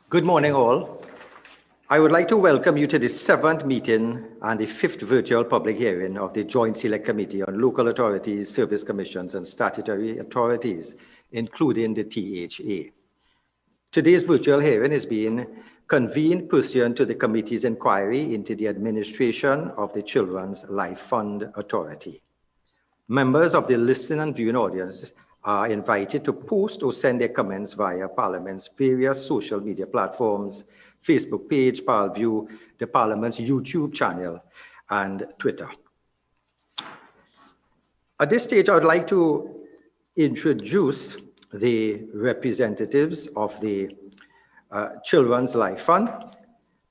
Good morning, all. I would like to welcome you to the 7th meeting and the 5th virtual public hearing of the Joint Select Committee on Local Authorities, Service Commissions, and Statutory Authorities, including the THA. Today's virtual hearing is being convened pursuant to the committee's inquiry into the administration of the Children's Life Fund Authority. Members of the listening and viewing audience are invited to post or send their comments via Parliament's various social media platforms, Facebook page, ParlView, the Parliament's YouTube channel, and Twitter. At this stage, I would like to introduce the representatives of the Children's Life Fund.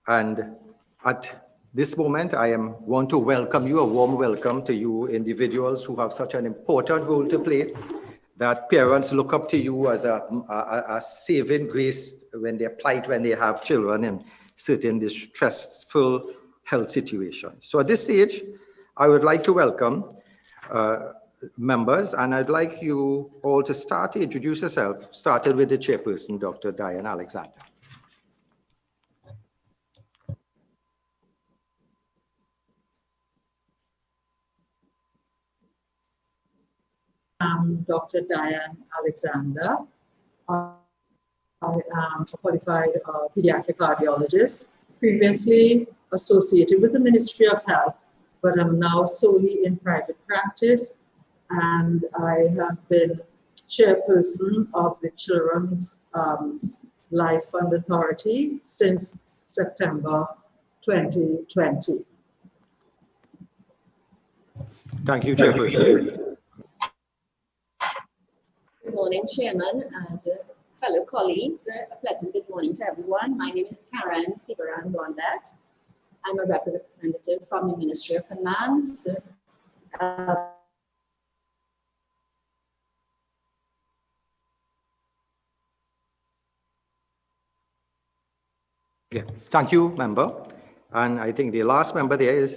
And at this moment, I want to welcome you, a warm welcome to you individuals who have such an important role to play, that parents look up to you as a saving grace when they plight, when they have children in certain distressful health situations. So at this stage, I would like to welcome members, and I'd like you all to start to introduce yourself, starting with the chairperson, Dr. Diane Alexander. I'm Dr. Diane Alexander. I am a qualified pediatric cardiologist, previously associated with the Ministry of Health, but I'm now solely in private practice, and I have been chairperson of the Children's Life Fund Authority since September 2020. Thank you, chairperson. Good morning, Chairman and fellow colleagues. A pleasant good morning to everyone. My name is Karen Sibaran-Bondat. I'm a representative from the Ministry of Finance. Yeah. Thank you, member. And I think the last member there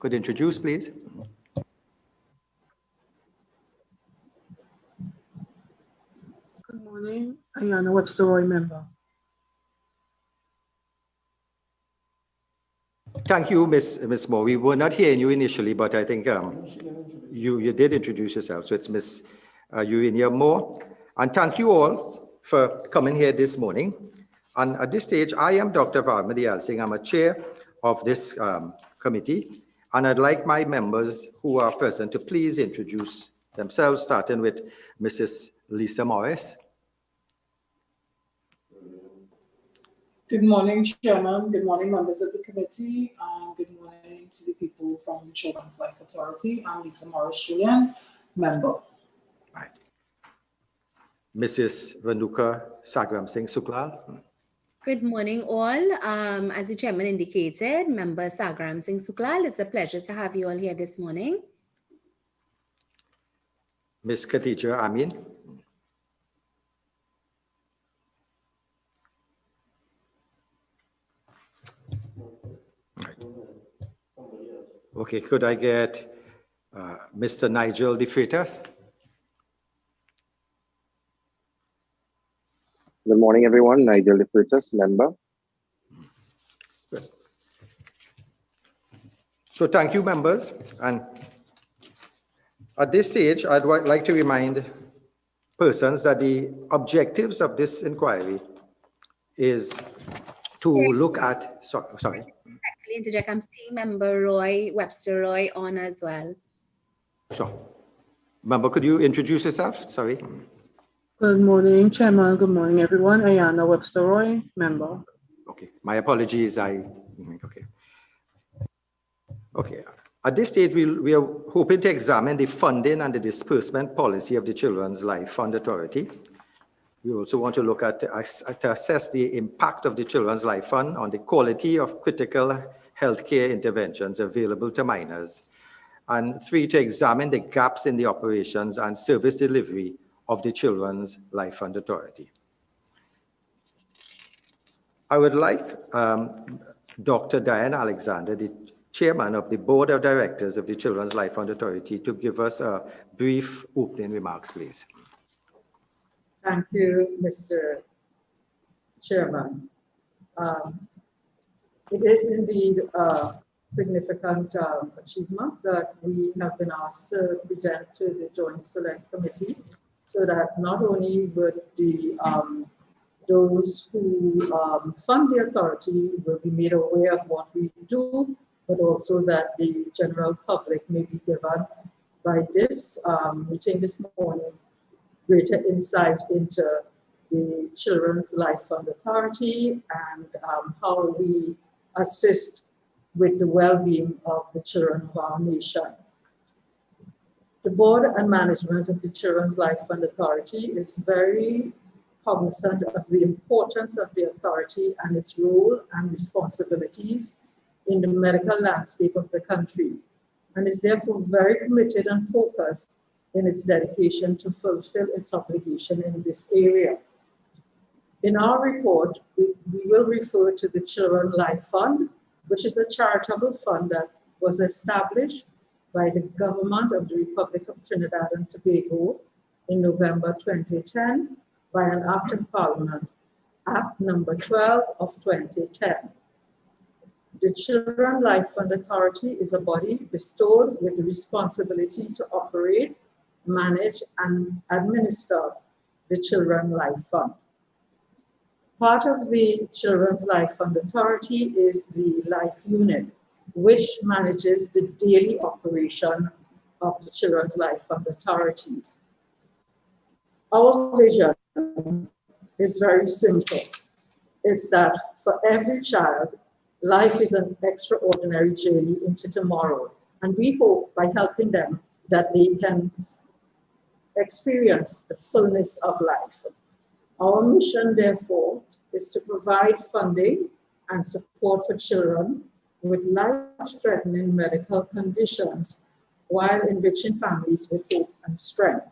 could introduce, please. Good morning, Ayana Webster-Roy, member. Thank you, Miss Moore. We were not hearing you initially, but I think you did introduce yourself. So it's Miss Eugenia Moore. And thank you all for coming here this morning. And at this stage, I am Dr. Varmadi Alsing. I'm a chair of this committee. And I'd like my members who are present to please introduce themselves, starting with Mrs. Lisa Morris. Good morning, Chairman. Good morning, members of the committee. Good morning to the people from the Children's Life Authority. I'm Lisa Morris Julian, member. Right. Mrs. Renuka Sagram Singh Suklal. Good morning, all. As the chairman indicated, member Sagram Singh Suklal, it's a pleasure to have you all here this morning. Ms. Khadija Amin. Okay, could I get Mr. Nigel De Freitas? Good morning, everyone. Nigel De Freitas, member. Good. So thank you, members. And at this stage, I'd like to remind persons that the objectives of this inquiry is to look at, sorry. Interject. I'm seeing member Roy Webster-Roy on as well. Sure. Member, could you introduce yourself? Sorry. Good morning, Chairman. Good morning, everyone. Ayana Webster-Roy, member. Okay. My apologies. Okay. Okay. At this stage, we are hoping to examine the funding and the disbursement policy of the Children's Life Fund Authority. We also want to look at to assess the impact of the Children's Life Fund on the quality of critical healthcare interventions available to minors. And 3, to examine the gaps in the operations and service delivery of the Children's Life Fund Authority. I would like Dr. Diane Alexander, the chairman of the Board of Directors of the Children's Life Fund Authority, to give us a brief opening remarks, please. Thank you, Mr. Chairman. It is indeed a significant achievement that we have been asked to present to the Joint Select Committee, so that not only would the those who fund the authority will be made aware of what we do, but also that the general public may be given by this meeting this morning greater insight into the Children's Life Fund Authority and how we assist with the well-being of the children of our nation. The board and management of the Children's Life Fund Authority is very cognizant of the importance of the authority and its role and responsibilities in the medical landscape of the country, and is therefore very committed and focused in its dedication to fulfill its obligation in this area. In our report, we will refer to the Children's Life Fund, which is a charitable fund that was established by the government of the Republic of Trinidad and Tobago in November 2010 by an Act of Parliament, Act number 12 of 2010. The Children's Life Fund Authority is a body bestowed with the responsibility to operate, manage, and administer the Children's Life Fund. Part of the Children's Life Fund Authority is the Life Unit, which manages the daily operation of the Children's Life Fund Authority. Our vision is very simple. It's that for every child, life is an extraordinary journey into tomorrow. And we hope by helping them that they can experience the fullness of life. Our mission, therefore, is to provide funding and support for children with life-threatening medical conditions while enriching families with hope and strength.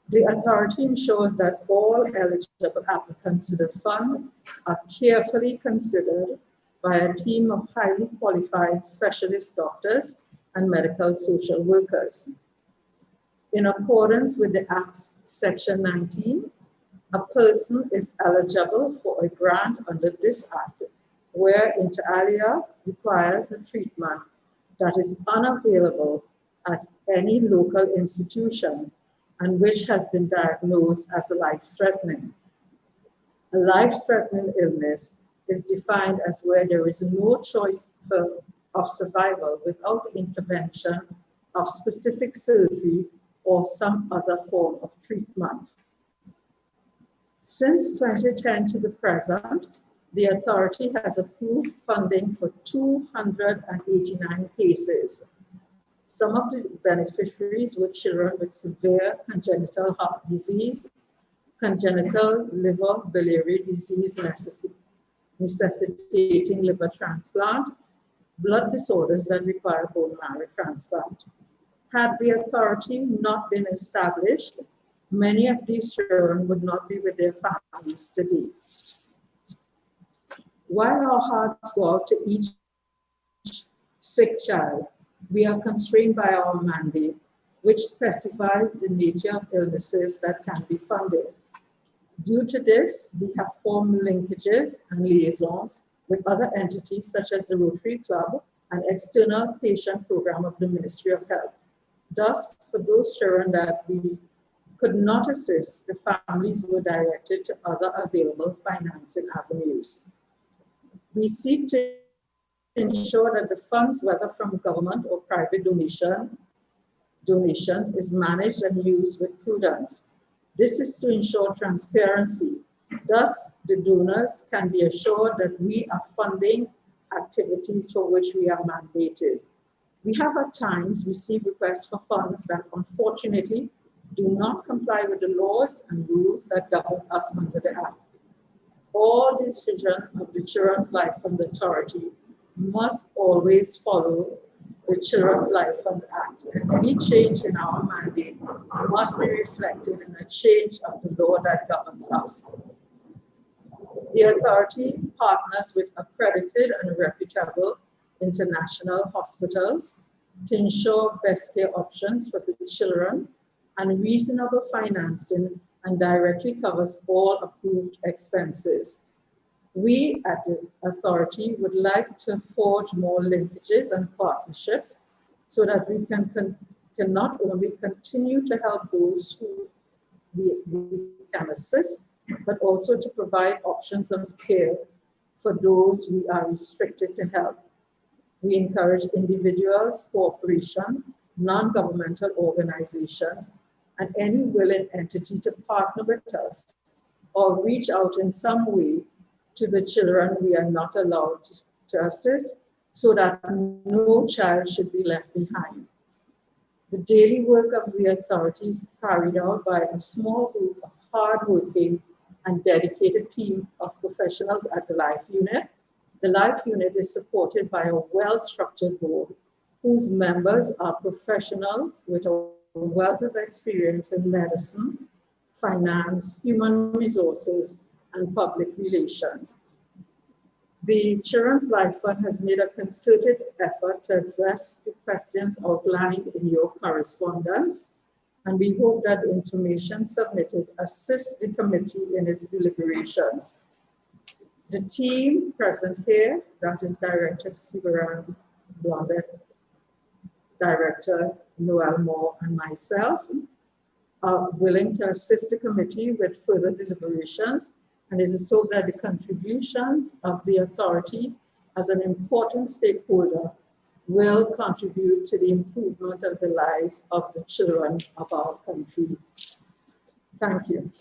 The authority ensures that all eligible applicants to the fund are carefully considered by a team of highly qualified specialist doctors and medical social workers. In accordance with the Act's Section 19, a person is eligible for a grant under this Act where inter alia requires a treatment that is unavailable at any local institution and which has been diagnosed as life-threatening. A life-threatening illness is defined as where there is no choice of survival without the intervention of specific surgery or some other form of treatment. Since 2010 to the present, the authority has approved funding for 289 cases. Some of the beneficiaries were children with severe congenital heart disease, congenital liver biliary disease necessitating liver transplant, blood disorders that require bone marrow transplant. Had the authority not been established, many of these children would not be with their families today. While our hearts go out to each sick child, we are constrained by our mandate, which specifies the nature of illnesses that can be funded. Due to this, we have formed linkages and liaisons with other entities such as the Rotary Club and external patient program of the Ministry of Health. Thus, for those children that we could not assist, the families were directed to other available financing avenues. We seek to ensure that the funds, whether from government or private donations, is managed and used with prudence. This is to ensure transparency. Thus, the donors can be assured that we are funding activities for which we are mandated. We have at times received requests for funds that unfortunately do not comply with the laws and rules that govern us under the Act. All decisions of the Children's Life Fund Authority must always follow the Children's Life Fund Act, and any change in our mandate must be reflected in a change of the law that governs us. The authority partners with accredited and reputable international hospitals to ensure best care options for the children and reasonable financing and directly covers all approved expenses. We at the authority would like to forge more linkages and partnerships so that we can not only continue to help those who we can assist, but also to provide options of care for those we are restricted to help. We encourage individuals, corporations, non-governmental organizations, and any willing entity to partner with us or reach out in some way to the children we are not allowed to assist, so that no child should be left behind. The daily work of the authority is carried out by a small group of hardworking and dedicated team of professionals at the Life Unit. The Life Unit is supported by a well-structured board whose members are professionals with a wealth of experience in medicine, finance, human resources, and public relations. The Children's Life Fund has made a concerted effort to address the questions outlined in your correspondence, and we hope that the information submitted assists the committee in its deliberations. The team present here, that is Director Sibaran Blondet, Director Noel Moore, and myself, are willing to assist the committee with further deliberations, and it is hoped that the contributions of the authority as an important stakeholder will contribute to the improvement of the lives of the children of our country. Thank you.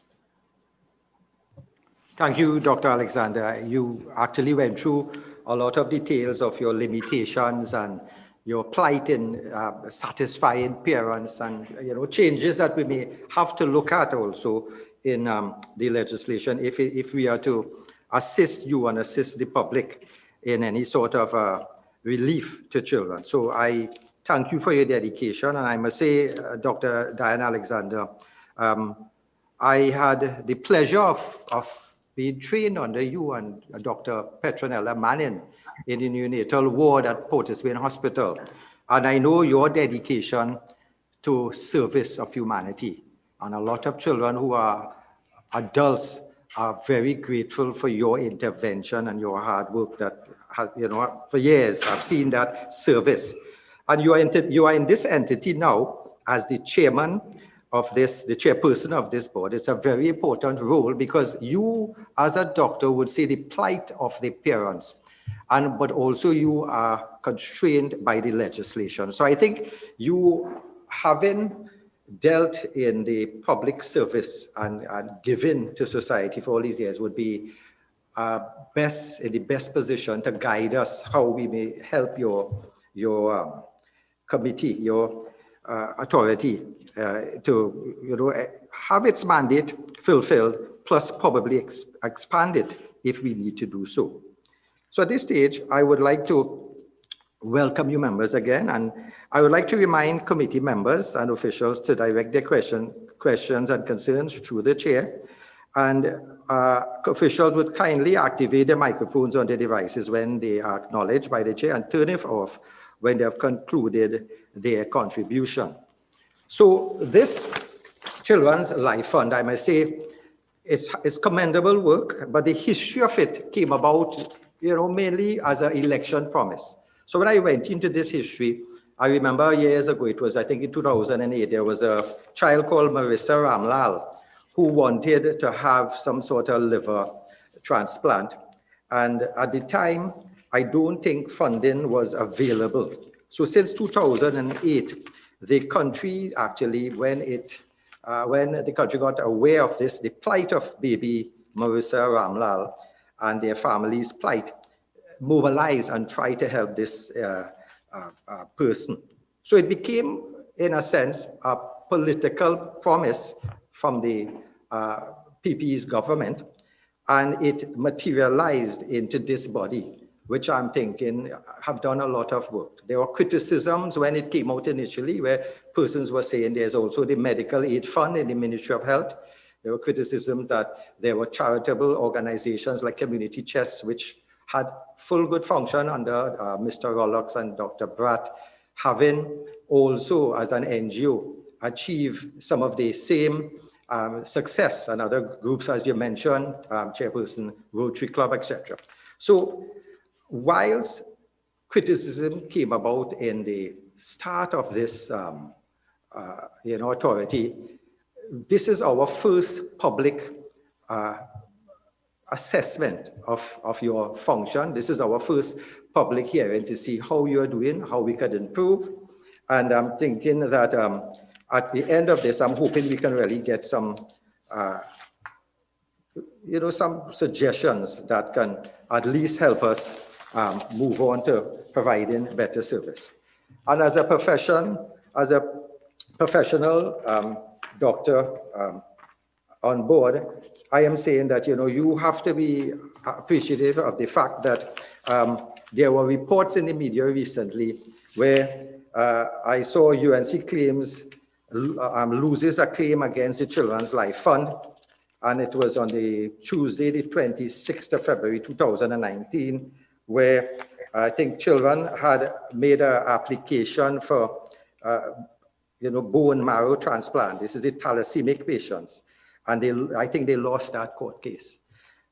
Thank you, Dr. Alexander. You actually went through a lot of details of your limitations and your plight in satisfying parents, and changes that we may have to look at also in the legislation if we are to assist you and assist the public in any sort of relief to children. So I thank you for your dedication, and I must say, Dr. Diane Alexander, I had the pleasure of being trained under you and Dr. Petronella Manning in the neonatal ward at Portisville Hospital. And I know your dedication to service of humanity. And a lot of children who are adults are very grateful for your intervention and your hard work that, for years I've seen that service. And you are in this entity now as the chairman of this, the chairperson of this board. It's a very important role because you as a doctor would see the plight of the parents, but also you are constrained by the legislation. So I think you, having dealt in the public service and given to society for all these years, would be in the best position to guide us how we may help your committee, your authority to have its mandate fulfilled, plus probably expand it if we need to do so. So at this stage, I would like to welcome you members again, and I would like to remind committee members and officials to direct their questions and concerns through the chair, and officials would kindly activate their microphones on their devices when they are acknowledged by the chair and turn it off when they have concluded their contribution. So this Children's Life Fund, I must say, it's commendable work, but the history of it came about, mainly as an election promise. So when I went into this history, I remember years ago, it was, I think in 2008, there was a child called Marissa Ramlal who wanted to have some sort of liver transplant. And at the time, I don't think funding was available. So since 2008, the country actually, when the country got aware of this, the plight of baby Marissa Ramlal and their family's plight, mobilized and tried to help this person. So it became, in a sense, a political promise from the PP's government, and it materialized into this body, which I'm thinking have done a lot of work. There were criticisms when it came out initially, where persons were saying there's also the medical aid fund in the Ministry of Health. There were criticisms that there were charitable organizations like Community Chest, which had full good function under Mr. Rollocks and Dr. Bratt, having also as an NGO achieved some of the same Success and other groups, as you mentioned, Chairperson, Rotary Club, etc. So whilst criticism came about in the start of this authority, this is our first public assessment of your function. This is our first public hearing to see how you're doing, how we could improve. And I'm thinking that at the end of this, I'm hoping we can really get some, some suggestions that can at least help us move on to providing better service. And as a professional doctor on board, I am saying that, you have to be appreciative of the fact that there were reports in the media recently where I saw UNC claims, loses a claim against the Children's Life Fund. And it was on the Tuesday, the 26th of February, 2019, where I think children had made an application for, bone marrow transplant. This is the thalassaemic patients. And I think they lost that court case.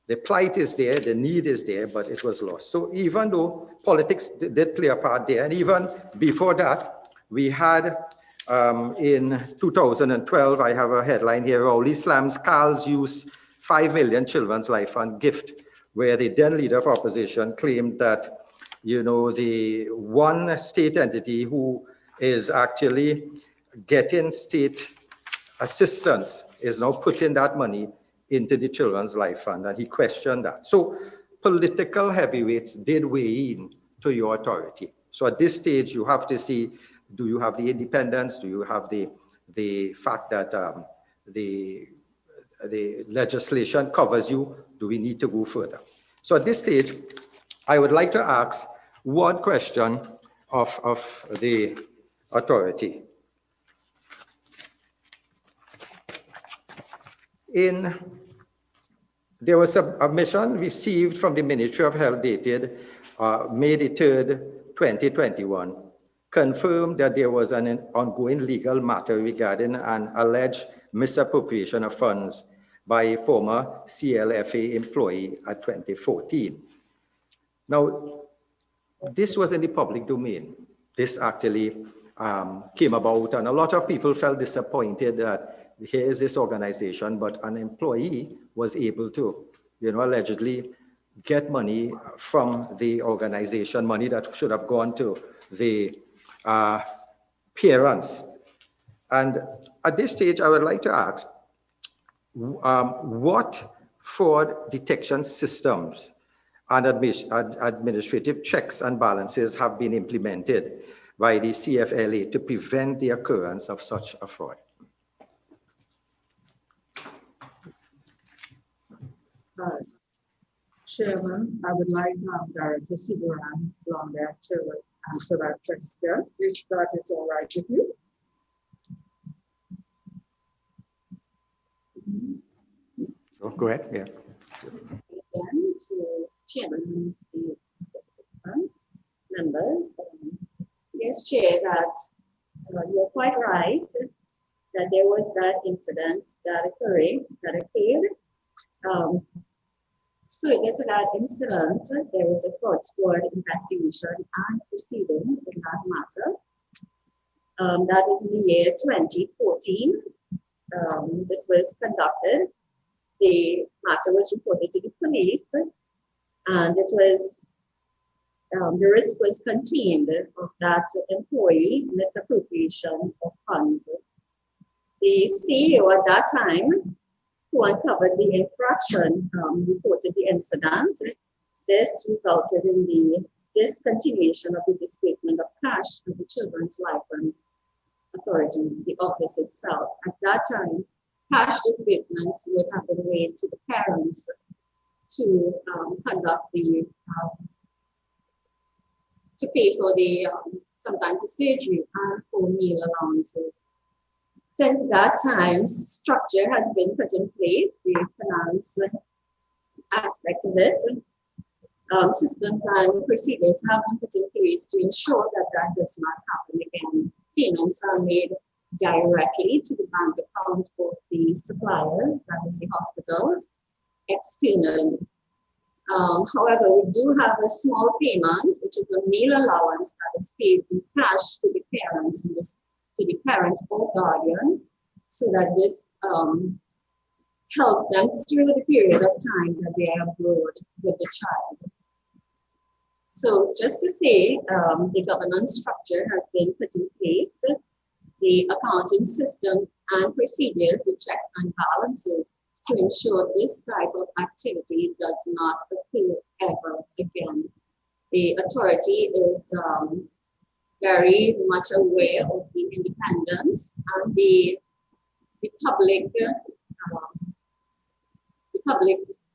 The plight is there, the need is there, but it was lost. So even though politics did play a part there, and even before that, we had in 2012, I have a headline here, Rowley slams Carl's use 5 million Children's Life Fund gift, where the then leader of opposition claimed that, the one state entity who is actually getting state assistance is now putting that money into the Children's Life Fund, and he questioned that. So political heavyweights did weigh in to your authority. So at this stage, you have to see, do you have the independence? Do you have the fact that the legislation covers you? Do we need to go further? So at this stage, I would like to ask one question of the authority. There was a mission received from the Ministry of Health dated May the 3rd, 2021, confirmed that there was an ongoing legal matter regarding an alleged misappropriation of funds by a former CLFA employee at 2014. Now, this was in the public domain. This actually came about, and a lot of people felt disappointed that here is this organization, but an employee was able to, allegedly get money from the organization, money that should have gone to the parents. And at this stage, I would like to ask, what fraud detection systems and administrative checks and balances have been implemented by the CFLA to prevent the occurrence of such a fraud? Chairman, I would like Director Sivaram Blondet to answer that question, if that is all right with you. Oh, go ahead, yeah. Again, to Chairman, the participants, members. Yes, Chair, that you're quite right that there was that incident that occurred. Further to that incident, there was a fraud squad investigation and proceeding in that matter. That is in the year 2014. This was conducted. The matter was reported to the police, and it was the risk was contained of that employee misappropriation of funds. The CEO at that time, who uncovered the infraction, reported the incident. This resulted in the discontinuation of the disbursement of cash to the Children's Life Fund Authority, the office itself. At that time, cash disbursements would have been made to the parents to conduct the, to pay for the, sometimes the surgery and for meal allowances. Since that time, structure has been put in place, the finance aspect of it. Systems and procedures have been put in place to ensure that that does not happen again. Payments are made directly to the bank account account of the suppliers, that is the hospitals, externally. However, we do have a small payment, which is a meal allowance that is paid in cash to the parents, to the parent or guardian, so that this helps them through the period of time that they are abroad with the child. So just to say, the governance structure has been put in place, the accounting systems and procedures, the checks and balances to ensure this type of activity does not occur ever again. The authority is very much aware of the independence and the public's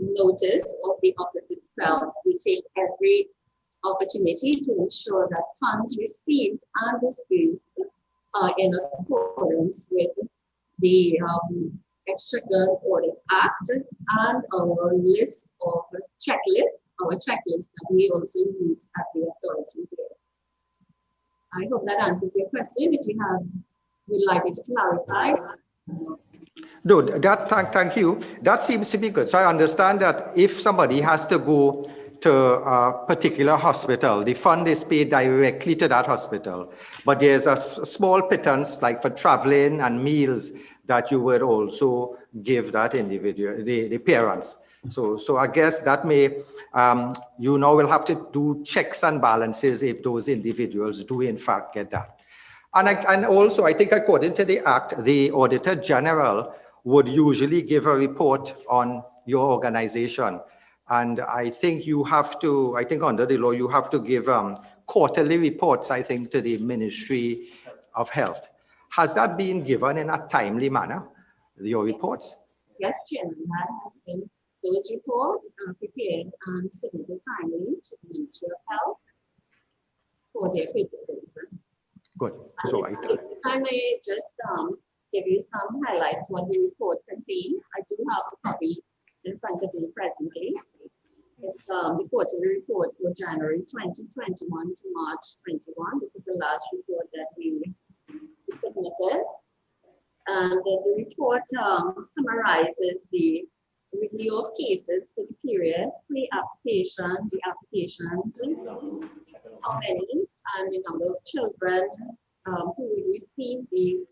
notice of the office itself. We take every opportunity to ensure that funds received and disbursed are in accordance with the Exchequer Audit Act and our list of checklist that we also use at the authority here. I hope that answers your question. If you would like me to clarify. No, thank you. That seems to be good. So I understand that if somebody has to go to a particular hospital, the fund is paid directly to that hospital, but there's a small pittance like for traveling and meals that you would also give that individual, the parents. So I guess that may, you now will have to do checks and balances if those individuals do in fact get that. And also, I think according to the Act, the Auditor General would usually give a report on your organization. And I think you have to, I think under the law, you have to give quarterly reports, I think, to the Ministry of Health. Has that been given in a timely manner, your reports? Yes, Chairman, that has been, those reports are prepared and submitted timely to the Ministry of Health for their purposes. Good. So if I may just give you some highlights what the report contains. I do have a copy in front of me presently. It's the quarterly report for January 2021 to March 21. This is the last report that we submitted. And the report summarizes the review of cases for the period, pre-application, the applications, how many, and the number of children who will receive these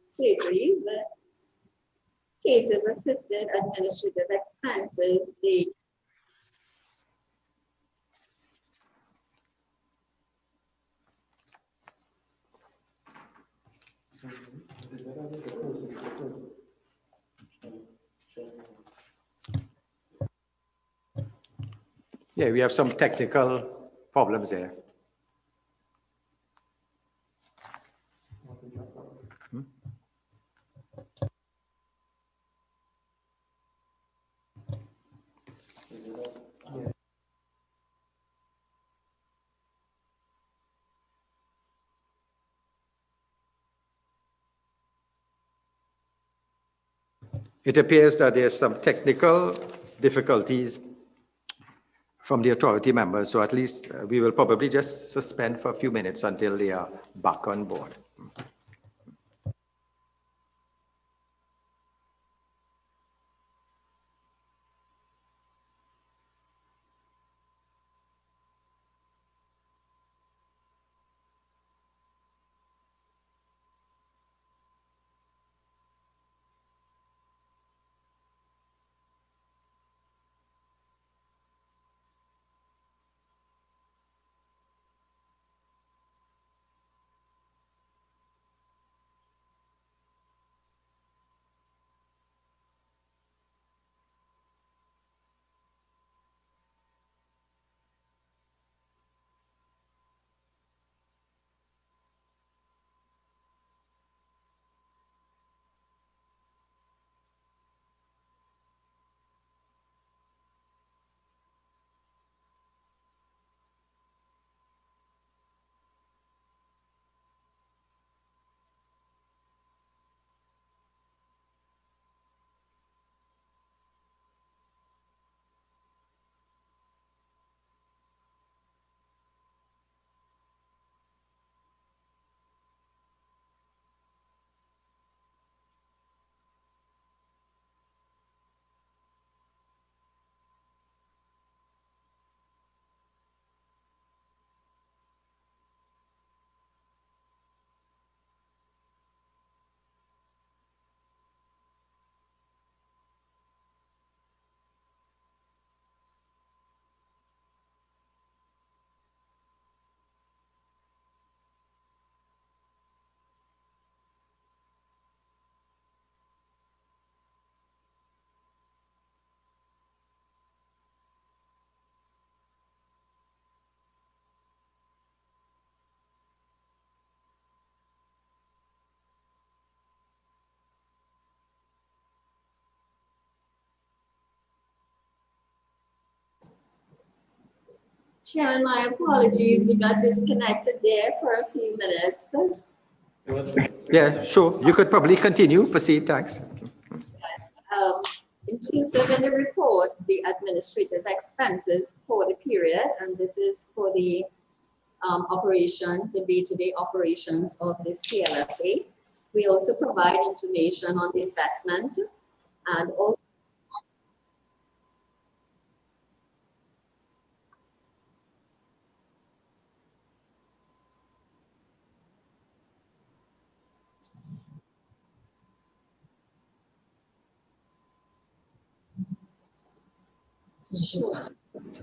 surgeries, cases assisted, administrative expenses, the yeah, we have some technical problems there. It appears that there's some technical difficulties from the authority members, so at least we will probably just suspend for a few minutes until they are back on board. Chairman, my apologies. We got disconnected there for a few minutes. Yeah, sure. You could probably continue. Proceed, thanks. Inclusive in the report, the administrative expenses for the period, and this is for the operations, the day-to-day operations of the CLFA. We also provide information on the investment and also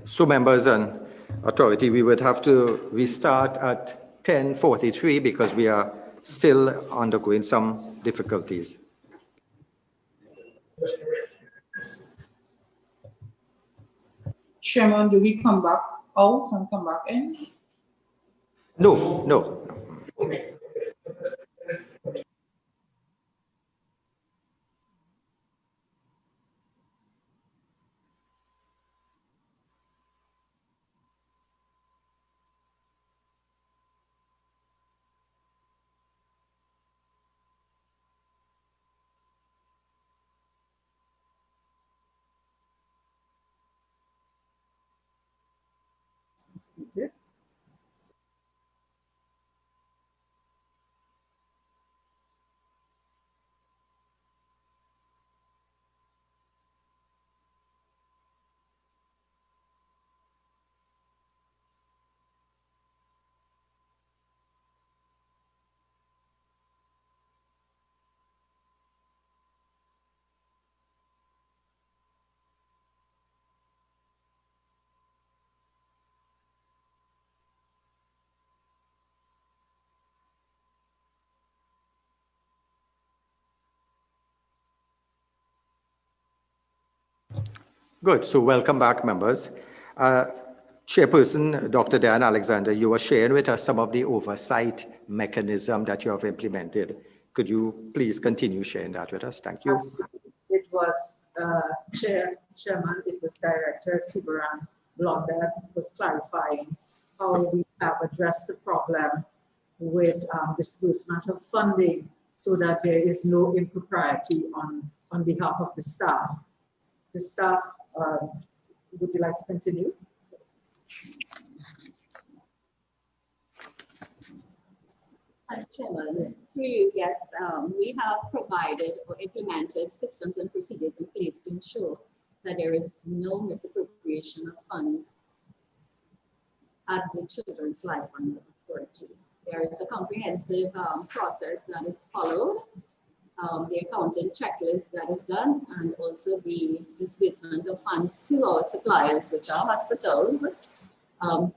So members and authority, we would have to restart at 10:43 because we are still undergoing some difficulties. Chairman, do we come back out and come back in? No, no. Good. So welcome back, members. Chairperson, Dr. Dan Alexander, you were sharing with us some of the oversight mechanism that you have implemented. Could you please continue sharing that with us? Thank you. It was Chairman, it was Director Sibaran Blonda was clarifying how we have addressed the problem with disbursement of funding so that there is no impropriety on behalf of the staff. The staff, would you like to continue? Chairman, through you, yes, we have provided or implemented systems and procedures in place to ensure that there is no misappropriation of funds at the Children's Life Fund Authority. There is a comprehensive process that is followed, the accounting checklist that is done, and also the disbursement of funds to our suppliers, which are hospitals,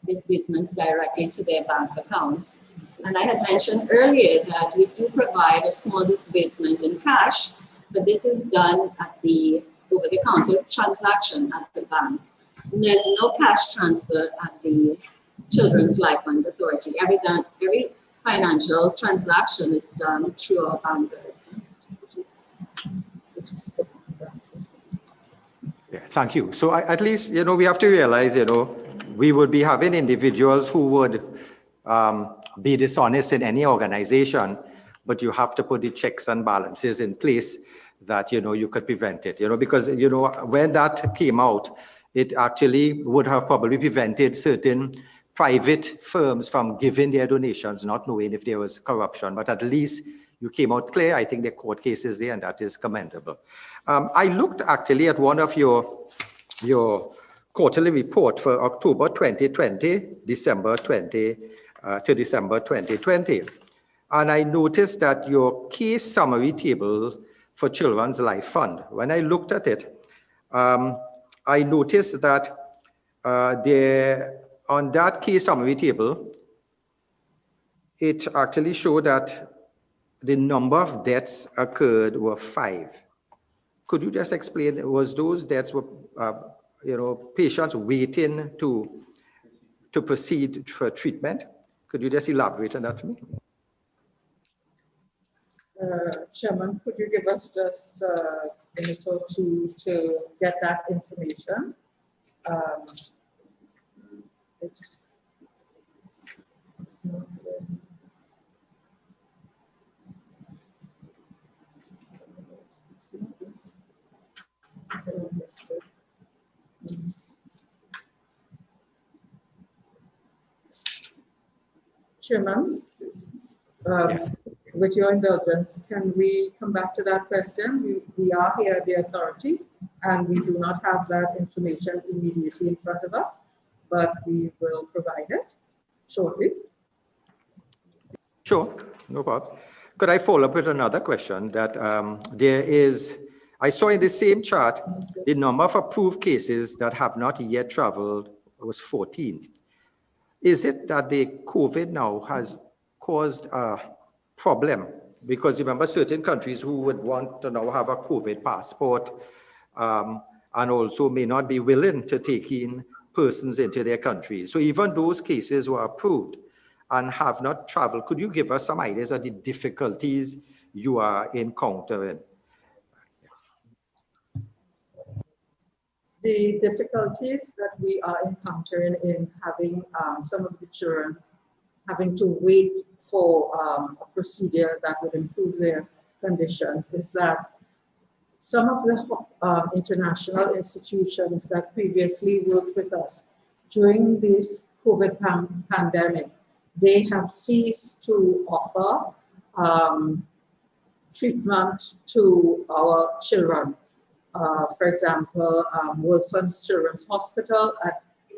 disbursements directly to their bank accounts. And I had mentioned earlier that we do provide a small disbursement in cash, but this is done at the over-the-counter transaction at the bank. And there's no cash transfer at the Children's Life Fund Authority. Every financial transaction is done through our bankers. Yeah, thank you. So at least, we have to realize, we would be having individuals who would be dishonest in any organization, but you have to put the checks and balances in place that, you could prevent it, because, when that came out, it actually would have probably prevented certain private firms from giving their donations, not knowing if there was corruption, but at least you came out clear. I think the court case is there, and that is commendable. I looked actually at one of your quarterly report for October 2020, December 2020. And I noticed that your case summary table for Children's Life Fund, when I looked at it, I noticed that on that case summary table, it actually showed that the number of deaths occurred were 5. Could you just explain, was those deaths were, patients waiting to proceed for treatment? Could you just elaborate on that for me? Chairman, could you give us just a minute or two to get that information? It's not there. It's not this. It's not listed. Chairman, Yes. with your indulgence, can we come back to that question? We are here at the authority and we do not have that information immediately in front of us, but we will provide it shortly. Sure, no problem. Could I follow up with another question that I saw in the same chart, the number of approved cases that have not yet traveled was 14. Is it that the COVID now has caused a problem? Because remember, certain countries who would want to now have a COVID passport and also may not be willing to take in persons into their country. So even those cases were approved and have not traveled. Could you give us some ideas of the difficulties you are encountering? The difficulties that we are encountering in having some of the children having to wait for a procedure that would improve their conditions is that some of the international institutions that previously worked with us during this COVID pandemic, they have ceased to offer treatment to our children. For example, Wolfen's Children's Hospital,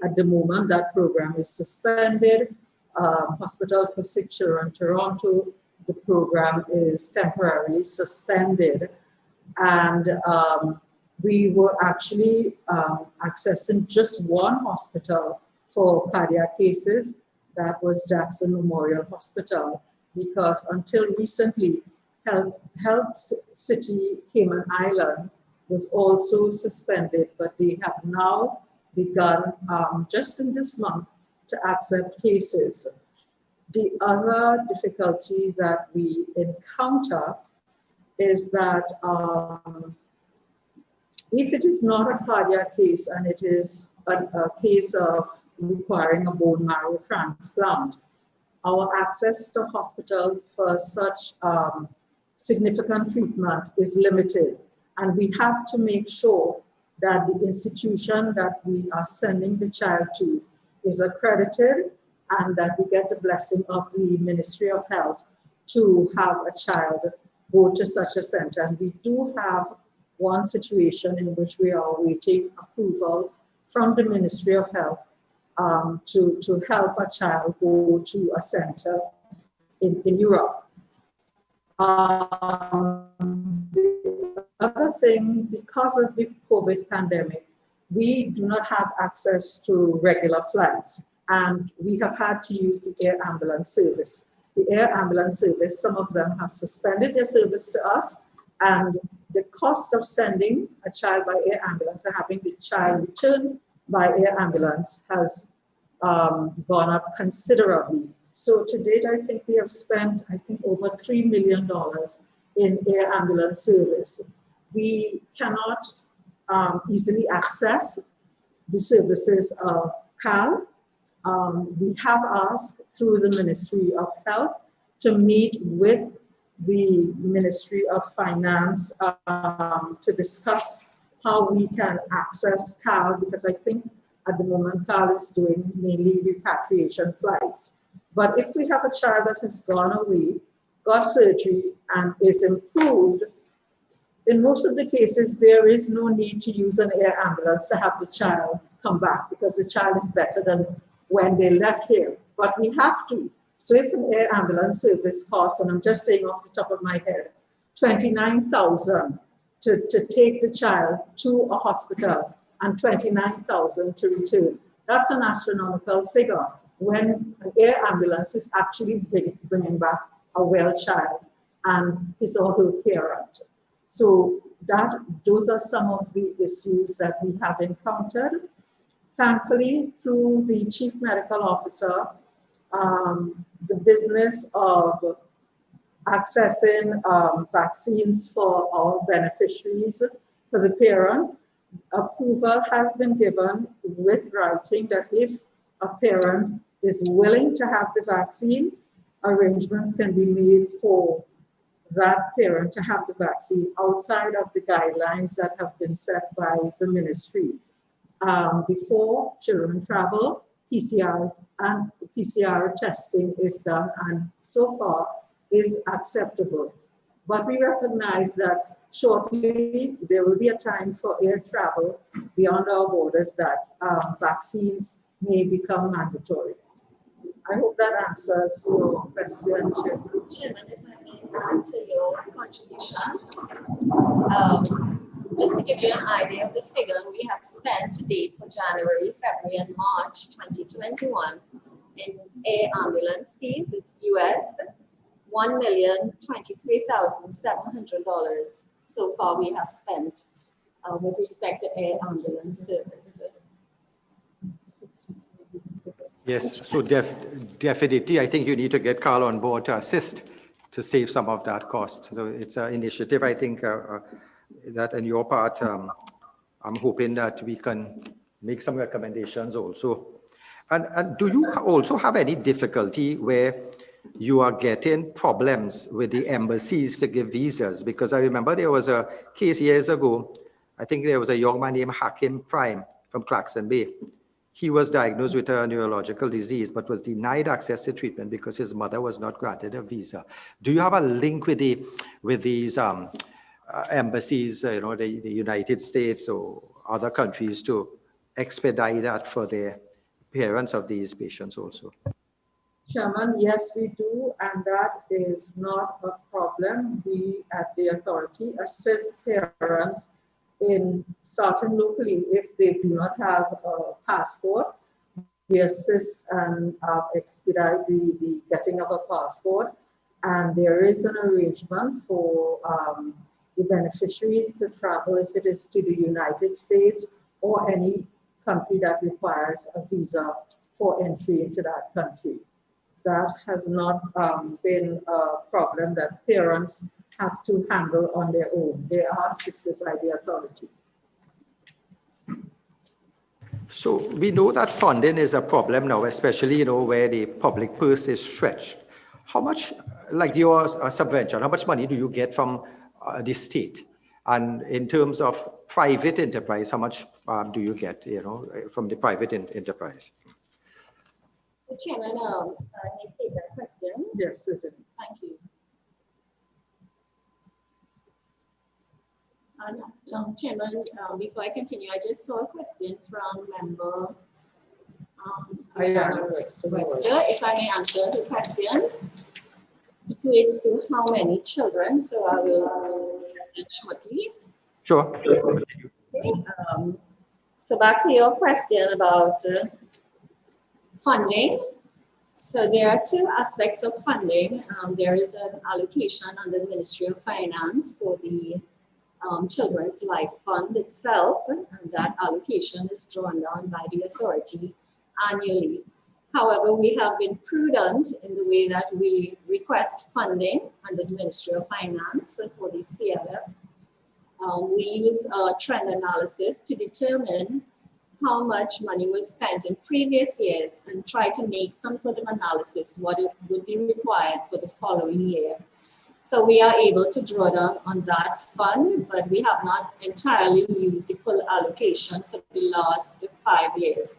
at the moment, that program is suspended. Hospital for Sick Children, Toronto, the program is temporarily suspended. And we were actually accessing just one hospital for cardiac cases. That was Jackson Memorial Hospital, because until recently, Health City Cayman Island was also suspended, but they have now begun just in this month to accept cases. The other difficulty that we encounter is that if it is not a cardiac case and it is a case of requiring a bone marrow transplant, our access to hospital for such significant treatment is limited. And we have to make sure that the institution that we are sending the child to is accredited and that we get the blessing of the Ministry of Health to have a child go to such a center. And we do have one situation in which we are awaiting approval from the Ministry of Health to help a child go to a center in Europe. The other thing, because of the COVID pandemic, we do not have access to regular flights, and we have had to use the air ambulance service. The air ambulance service, some of them have suspended their service to us, and the cost of sending a child by air ambulance and having the child return by air ambulance has gone up considerably. So to date, I think we have spent, over $3 million in air ambulance service. We cannot easily access the services of CAL. We have asked through the Ministry of Health to meet with the Ministry of Finance to discuss how we can access CAL, because I think at the moment CAL is doing mainly repatriation flights. But if we have a child that has gone away, got surgery, and is improved, in most of the cases, there is no need to use an air ambulance to have the child come back because the child is better than when they left here. But we have to. So if an air ambulance service costs, and I'm just saying off the top of my head, $29,000 to take the child to a hospital and $29,000 to return, that's an astronomical figure when an air ambulance is actually bringing back a well child and his or her parent. So those are some of the issues that we have encountered. Thankfully, through the Chief Medical Officer, the business of accessing vaccines for our beneficiaries, for the parent, approval has been given with writing that if a parent is willing to have the vaccine, arrangements can be made for that parent to have the vaccine outside of the guidelines that have been set by the ministry. Before children travel, PCR testing is done, and so far is acceptable. But we recognize that shortly there will be a time for air travel beyond our borders that vaccines may become mandatory. I hope that answers your question, Chairman. Chairman, if I may add to your contribution, just to give you an idea of the figure we have spent to date for January, February, and March 2021 in air ambulance fees, it's US $1,023,700 so far we have spent with respect to air ambulance service. Yes, so definitely, I think you need to get Carl on board to assist to save some of that cost. So it's an initiative, I think, that on your part, I'm hoping that we can make some recommendations also. And do you also have any difficulty where you are getting problems with the embassies to give visas? Because I remember there was a case years ago, I think there was a young man named Hakim Prime from Claxon Bay. He was diagnosed with a neurological disease, but was denied access to treatment because his mother was not granted a visa. Do you have a link with these embassies, the United States or other countries to expedite that for the parents of these patients also? Chairman, yes, we do, and that is not a problem. We at the authority assist parents in starting locally if they do not have a passport. We assist and expedite the getting of a passport, and there is an arrangement for the beneficiaries to travel if it is to the United States or any country that requires a visa for entry into that country. That has not been a problem that parents have to handle on their own. They are assisted by the authority. So we know that funding is a problem now, especially where the public purse is stretched. How much, like your subvention, how much money do you get from the state? And in terms of private enterprise, how much do you get, from the private enterprise? So Chairman, I may take that question. Yes, certainly. Thank you. Chairman, before I continue, I just saw a question from member Webster. If I may answer the question, equates to how many children? So I will answer it shortly. Sure. Okay. So back to your question about funding. So there are two aspects of funding. There is an allocation under the Ministry of Finance for the Children's Life Fund itself, and that allocation is drawn down by the authority annually. However, we have been prudent in the way that we request funding under the Ministry of Finance for the CLF. We use a trend analysis to determine how much money was spent in previous years and try to make some sort of analysis what it would be required for the following year. So we are able to draw down on that fund, but we have not entirely used the full allocation for the last 5 years.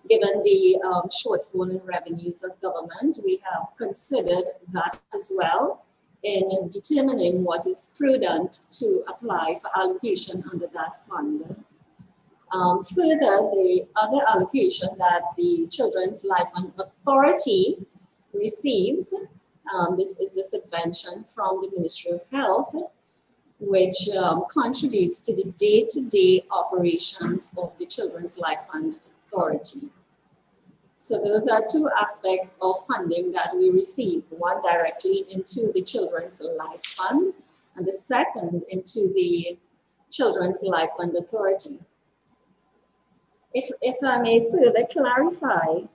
Given the shortfall in revenues of government, we have considered that as well in determining what is prudent to apply for allocation under that fund. Further, the other allocation that the Children's Life Fund Authority receives, this is a subvention from the Ministry of Health, which contributes to the day-to-day operations of the Children's Life Fund Authority. So those are two aspects of funding that we receive, one directly into the Children's Life Fund, and the second into the Children's Life Fund Authority. If I may further clarify,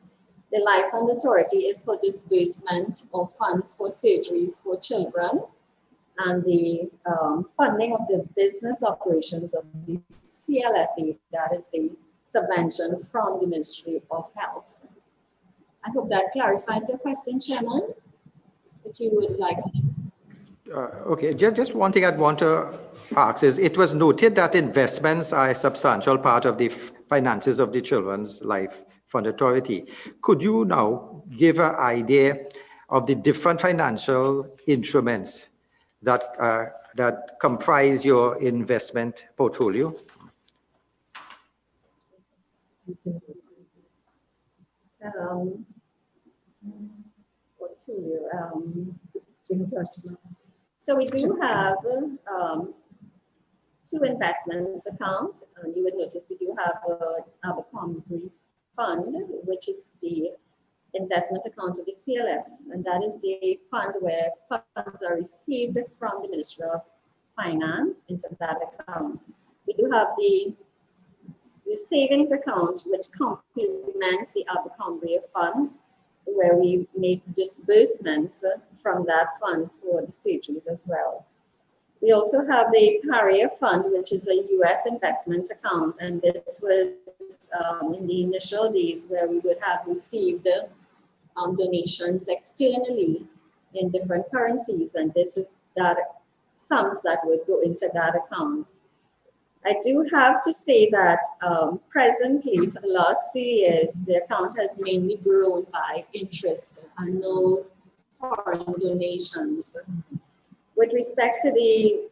the Life Fund Authority is for disbursement of funds for surgeries for children, and the funding of the business operations of the CLFA, that is the subvention from the Ministry of Health. I hope that clarifies your question, Chairman, if you would like. Okay, just one thing I'd want to ask is, it was noted that investments are a substantial part of the finances of the Children's Life Fund Authority. Could you now give an idea of the different financial instruments that, that comprise your investment portfolio? Investment. So we do have two investments accounts. You would notice we do have a Abercrombie fund, which is the investment account of the CLF, and that is the fund where funds are received from the Ministry of Finance into that account. We do have the savings account, which complements the Abercrombie fund, where we make disbursements from that fund for the surgeries as well. We also have the Carrier Fund, which is a U.S. investment account, and this was in the initial days where we would have received donations externally in different currencies, and this is that sums that would go into that account. I do have to say that presently, for the last few years, the account has mainly grown by interest and no foreign donations. With respect to the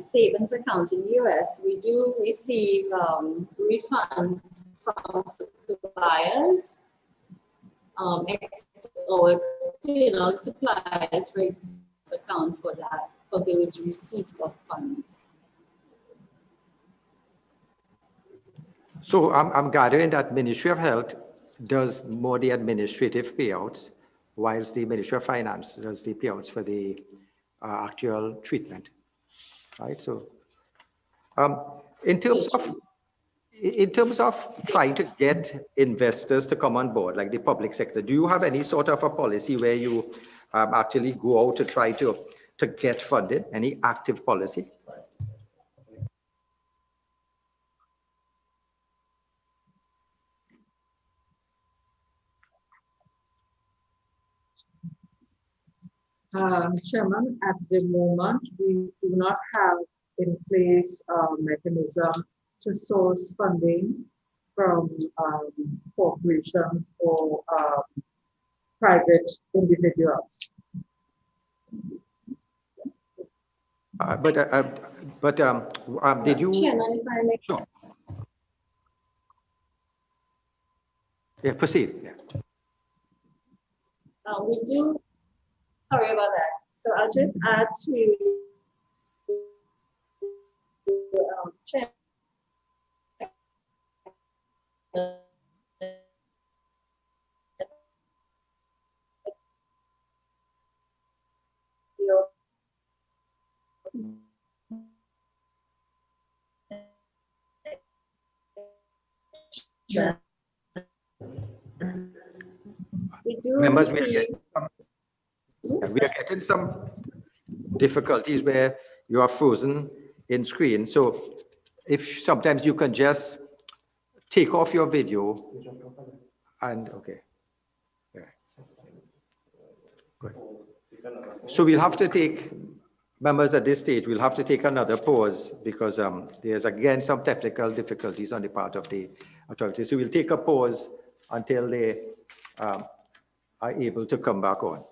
savings account in US, we do receive refunds from suppliers, or external suppliers for account for that, for those receipts of funds. So I'm gathering that Ministry of Health does more the administrative payouts, whilst the Ministry of Finance does the payouts for the actual treatment, right? So in terms of trying to get investors to come on board, like the public sector, do you have any sort of a policy where you actually go out to try to get funded, any active policy? Chairman, at the moment, we do not have in place a mechanism to source funding from corporations or private individuals. Did you? Chairman, if I may. Sure. Yeah, proceed. Yeah. We do. Sorry about that. So I'll just add to Chairman. We do Members, we are getting some difficulties where you are frozen in screen. So if sometimes you can just take off your video and okay. Yeah. Good. So we'll have to take, members, at this stage, we'll have to take another pause because there's again some technical difficulties on the part of the authorities. So we'll take a pause until they are able to come back on.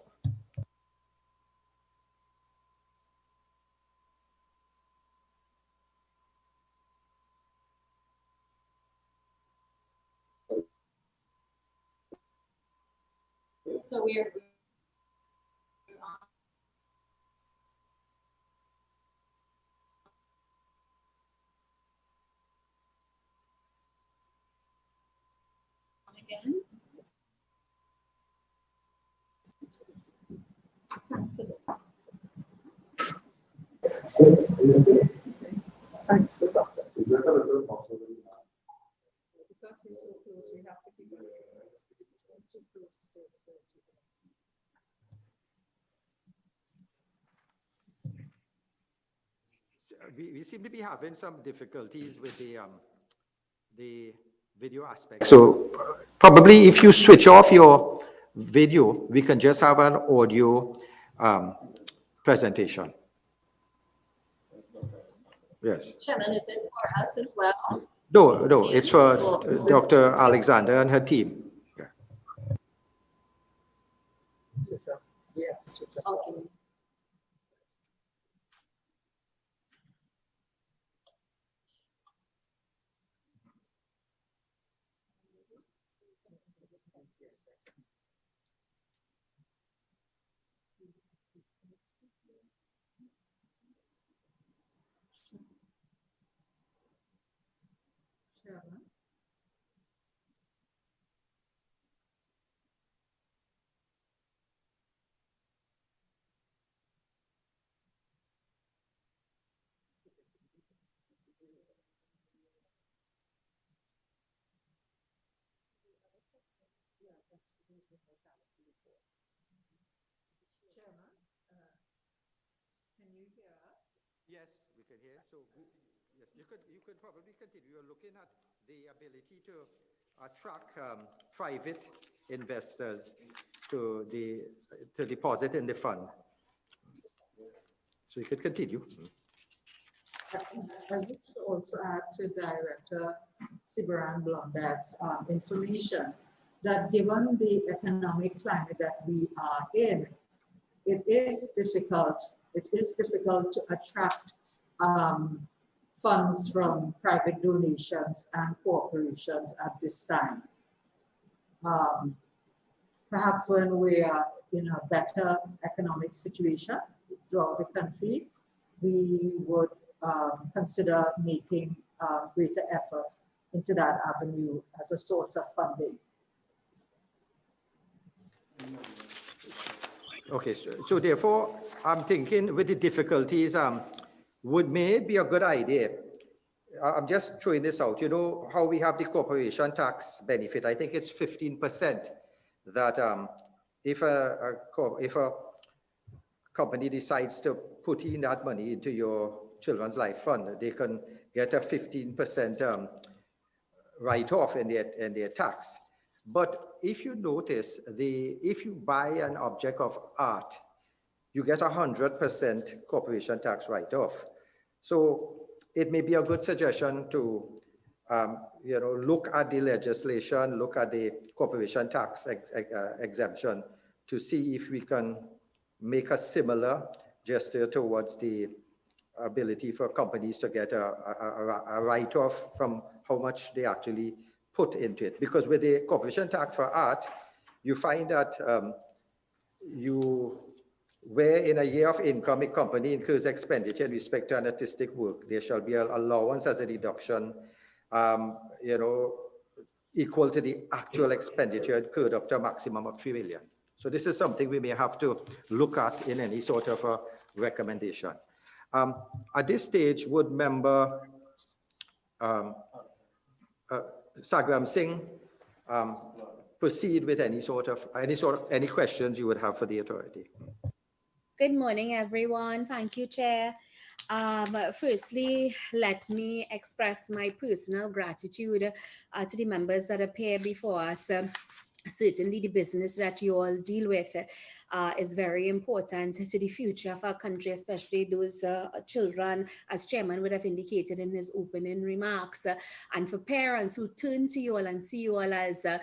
So we're again. Thanks to Doctor. Because we're so close, we have to keep it too close. We seem to be having some difficulties with the video aspect. So probably if you switch off your video, we can just have an audio presentation. Yes. Chairman, is it for us as well? No, it's for Dr. Alexander and her team. Yeah. Okay. Chairman. Chairman, can you hear us? Yes, we can hear. So yes, you could probably continue. You're looking at the ability to attract private investors to deposit in the fund. So you could continue. I wish to also add to Director Sibaran Blondet's information that given the economic climate that we are in, it is difficult to attract funds from private donations and corporations at this time. Perhaps when we are in a better economic situation throughout the country, we would consider making greater effort into that avenue as a source of funding. Okay, so therefore, I'm thinking with the difficulties, may it be a good idea? I'm just throwing this out. You know how we have the corporation tax benefit? I think it's 15% that if a company decides to put in that money into your children's life fund, they can get a 15% write-off in their tax. But if you notice, if you buy an object of art, you get 100% corporation tax write-off. So it may be a good suggestion to look at the legislation, look at the corporation tax exemption to see if we can make a similar gesture towards the ability for companies to get a write-off from how much they actually put into it. Because with the corporation tax for art, you find that where in a year of income a company incurs expenditure in respect to an artistic work, there shall be an allowance as a deduction, equal to the actual expenditure incurred up to a maximum of 3 million. So this is something we may have to look at in any sort of a recommendation. At this stage, would member Sagram Singh proceed with any questions you would have for the authority? Good morning, everyone. Thank you, Chair. Firstly, let me express my personal gratitude to the members that appear before us. Certainly, the business that you all deal with is very important to the future of our country, especially those children, as Chairman would have indicated in his opening remarks, and for parents who turn to you all and see you all as, a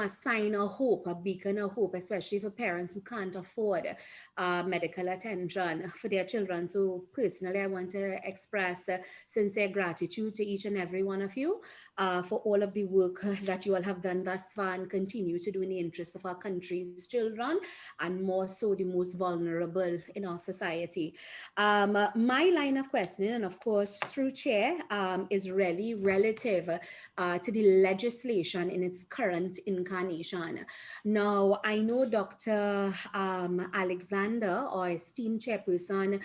sign of hope, a beacon of hope, especially for parents who can't afford medical attention for their children. So personally, I want to express sincere gratitude to each and every one of you for all of the work that you all have done thus far and continue to do in the interest of our country's children, and more so the most vulnerable in our society. My line of questioning, and of course through Chair, is really relative to the legislation in its current incarnation. Now, I know Dr. Alexander, our esteemed chairperson,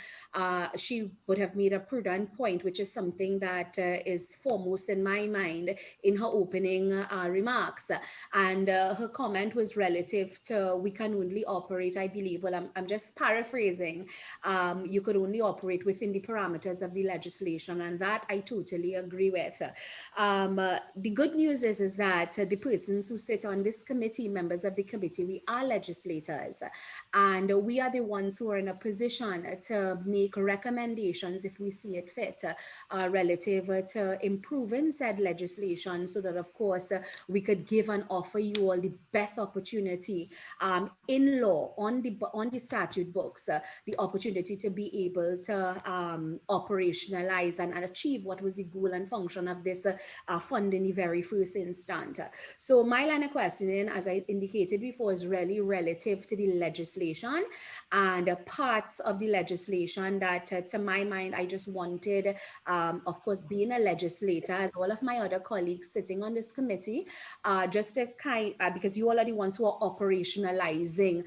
she would have made a prudent point, which is something that is foremost in my mind in her opening remarks. And her comment was relative to we can only operate operate, I believe, well, I'm just paraphrasing, you could only operate within the parameters of the legislation, and that I totally agree with. The good news is that the persons who sit on this committee, members of the committee, we are legislators, and we are the ones who are in a position to make recommendations if we see it fit relative to improving said legislation, so that of course we could give and offer you all the best opportunity in law, on the statute books, the opportunity to be able to operationalize and achieve what was the goal and function of this fund in the very first instance. So my line of questioning, as I indicated before, is really relative to the legislation and parts of the legislation that to my mind I just wanted, of course, being a legislator, as all of my other colleagues sitting on this committee, just to because you all are the ones who are operationalizing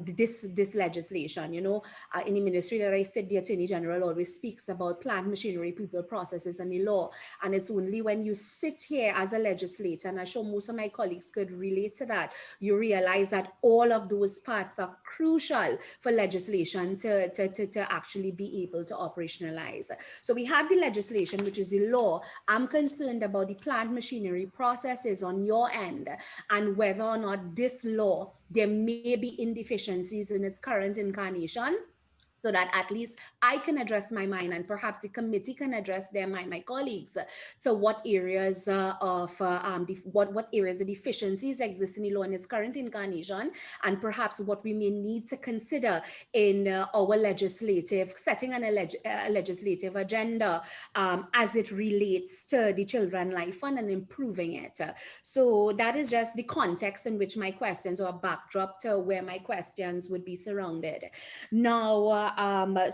this legislation. You know, in the ministry that I sit, the Attorney General always speaks about plant, machinery, people, processes, and the law. And it's only when you sit here as a legislator, and I'm sure most of my colleagues could relate to that, you realize that all of those parts are crucial for legislation to actually be able to operationalize. So we have the legislation, which is the law. I'm concerned about the plant, machinery, processes on your end, and whether or not this law, there may be indeficiencies in its current incarnation, so that at least I can address my mind, and perhaps the committee can address my colleagues to what areas what areas the deficiencies exist in the law in its current incarnation, and perhaps what we may need to consider in our legislative setting and a legislative agenda as it relates to the Children Life Fund and improving it. So that is just the context in which my questions, or a backdrop to where my questions would be surrounded. Now,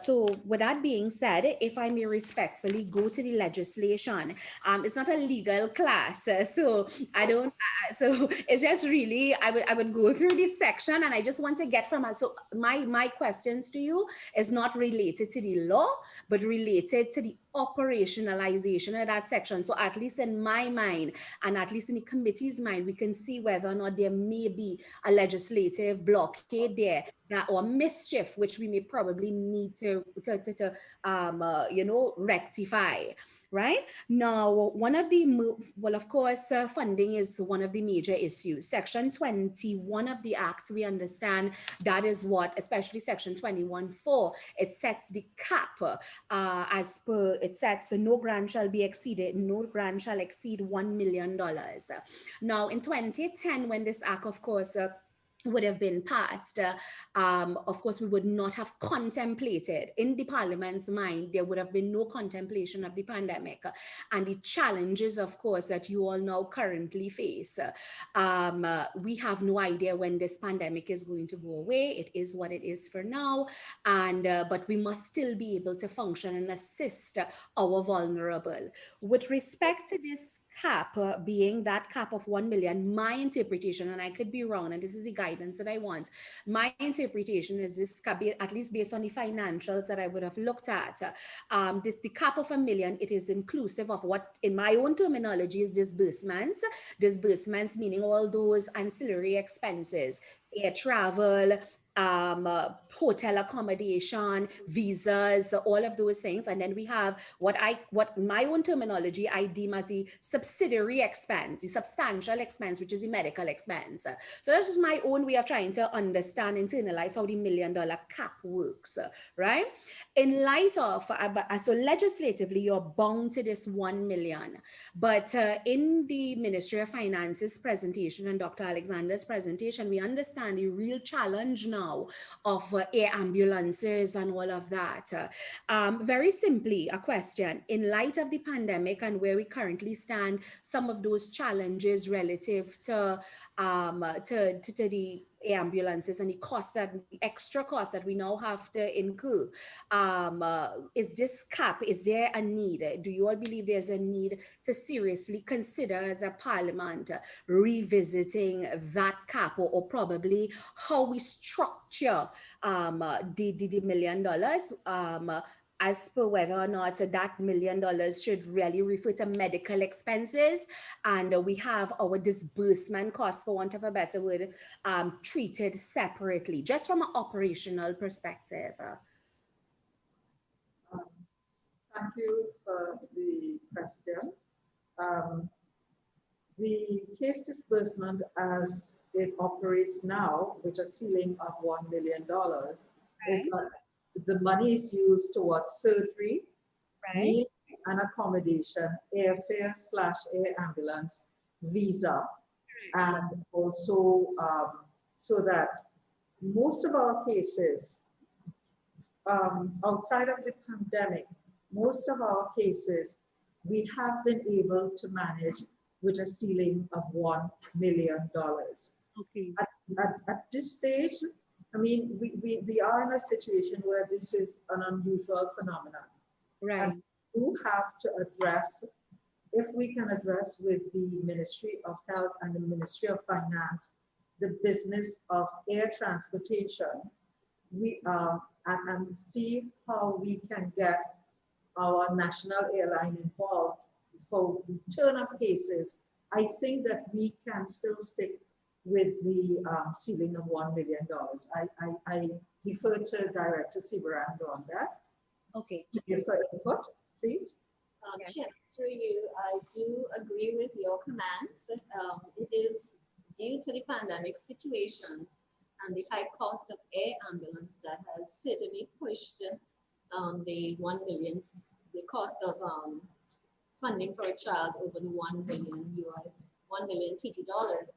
so with that being said, if I may respectfully go to the legislation, it's not a legal class, so I don't, so it's just really, I would go through this section, and I just want to get from it. So my questions to you is not related to the law, but related to the operationalization of that section. So at least in my mind, and at least in the committee's mind, we can see whether or not there may be a legislative blockade there, or mischief, which we may probably need to you know, rectify. Right now, one of the well, of course, funding is one of the major issues. Section 21 of the Act, we understand that is what, especially Section 21(4), it sets the cap as per, it sets no grant shall be exceeded, no grant shall exceed $1 million. Now, in 2010, when this Act, of course, would have been passed, of course, we would not have contemplated, in the Parliament's mind, there would have been no contemplation of the pandemic and the challenges, of course, that you all now currently face. We have no idea when this pandemic is going to go away. It is what it is for now, and but we must still be able to function and assist our vulnerable. With respect to this cap, being that cap of 1 million, my interpretation, and I could be wrong, and this is the guidance that I want, my interpretation is this cap, at least based on the financials that I would have looked at, the cap of 1 million, it is inclusive of what, in my own terminology, is disbursements meaning all those ancillary expenses, air travel, hotel accommodation, visas, all of those things. And then we have what my own terminology I deem as the subsidiary expense, the substantial expense, which is the medical expense. So that's just my own way of trying to understand, internalize how the $1 million cap works, right? In light of, so legislatively, you're bound to this 1 million. But in the Ministry of Finance's presentation and Dr. Alexander's presentation, we understand the real challenge now of air ambulances and all of that. Very simply, a question: in light of the pandemic and where we currently stand, some of those challenges relative to the ambulances and the costs, that the extra costs that we now have to incur, is this cap, is there a need? Do you all believe there's a need to seriously consider as a parliament revisiting that cap, or probably how we structure the $1 million as per whether or not that $1 million should really refer to medical expenses, and we have our disbursement costs, for want of a better word, treated separately, just from an operational perspective. Thank you for the question. The case disbursement as it operates now, with a ceiling of $1 million, is that the money is used towards surgery, meal and accommodation, airfare/air ambulance, visa, and also so that most of our cases, outside of the pandemic, most of our cases, we have been able to manage with a ceiling of $1 million. Okay. At this stage, I mean, we are in a situation where this is an unusual phenomenon. Right. And we do have to address, if we can address with the Ministry of Health and the Ministry of Finance, the business of air transportation, and see how we can get our national airline involved for return of cases. I think that we can still stick with the ceiling of $1 million. I defer to Director Sivarando on that. Okay. To give her input, please. Chair, through you, I do agree with your comments. It is due to the pandemic situation and the high cost of air ambulance that has certainly pushed the 1 million, the cost of funding for a child over the $1 million TT dollars.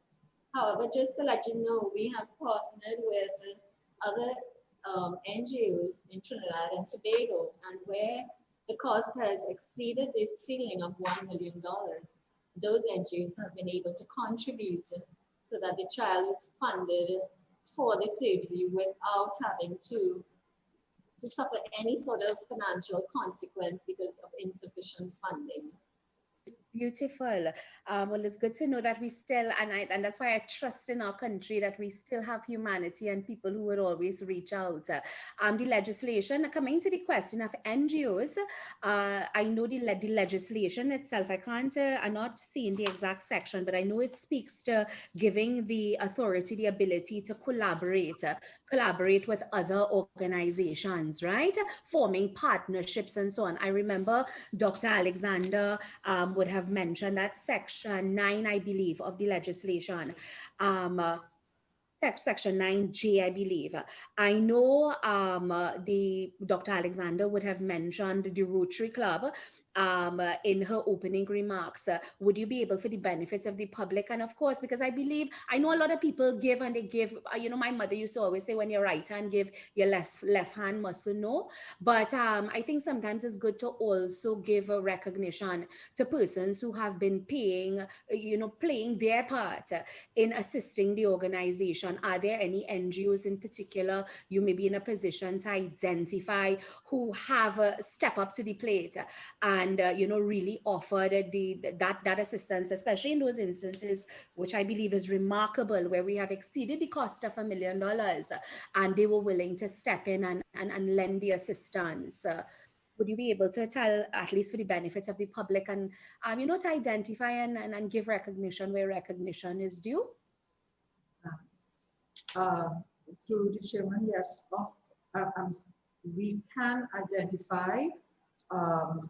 However, just to let you know, we have partnered with other NGOs in Trinidad and Tobago, and where the cost has exceeded the ceiling of $1 million, those NGOs have been able to contribute so that the child is funded for the surgery without having to suffer any sort of financial consequence because of insufficient funding. Beautiful. Well, it's good to know that we still, and that's why I trust in our country that we still have humanity and people who would always reach out. The legislation, coming to the question of NGOs, I know the legislation itself, I'm not seeing the exact section, but I know it speaks to giving the authority the ability to collaborate with other organizations, right? Forming partnerships and so on. I remember Dr. Alexander would have mentioned that section 9, I believe, of the legislation, section 9J, I believe. I know the Dr. Alexander would have mentioned the Rotary Club in her opening remarks. Would you be able, for the benefits of the public, and of course, because I know a lot of people give, and they give, my mother used to always say, when your right hand give, your left hand must know. But I think sometimes it's good to also give a recognition to persons who have been playing their part in assisting the organization. Are there any NGOs in particular you may be in a position to identify who have stepped up to the plate and really offered that assistance, especially in those instances, which I believe is remarkable, where we have exceeded the cost of $1 million and they were willing to step in and lend the assistance? Would you be able to tell, at least for the benefits of the public, and to identify and give recognition where recognition is due? Through the chairman, yes, we can identify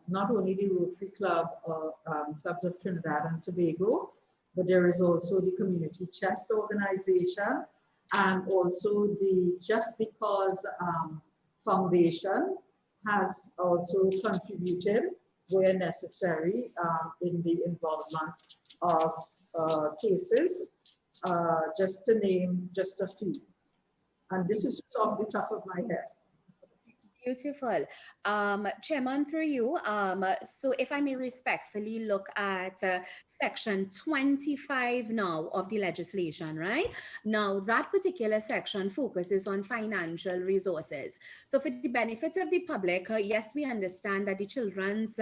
not only the Rotary Club or clubs of Trinidad and Tobago, but there is also the Community Chest Organization, and also the Just Because Foundation has also contributed where necessary in the involvement of cases, just to name just a few. And this is just off the top of my head. Beautiful. Chairman, through you, so if I may respectfully look at section 25 now of the legislation, right? Now, that particular section focuses on financial resources. So for the benefit of the public, yes, we understand that the children's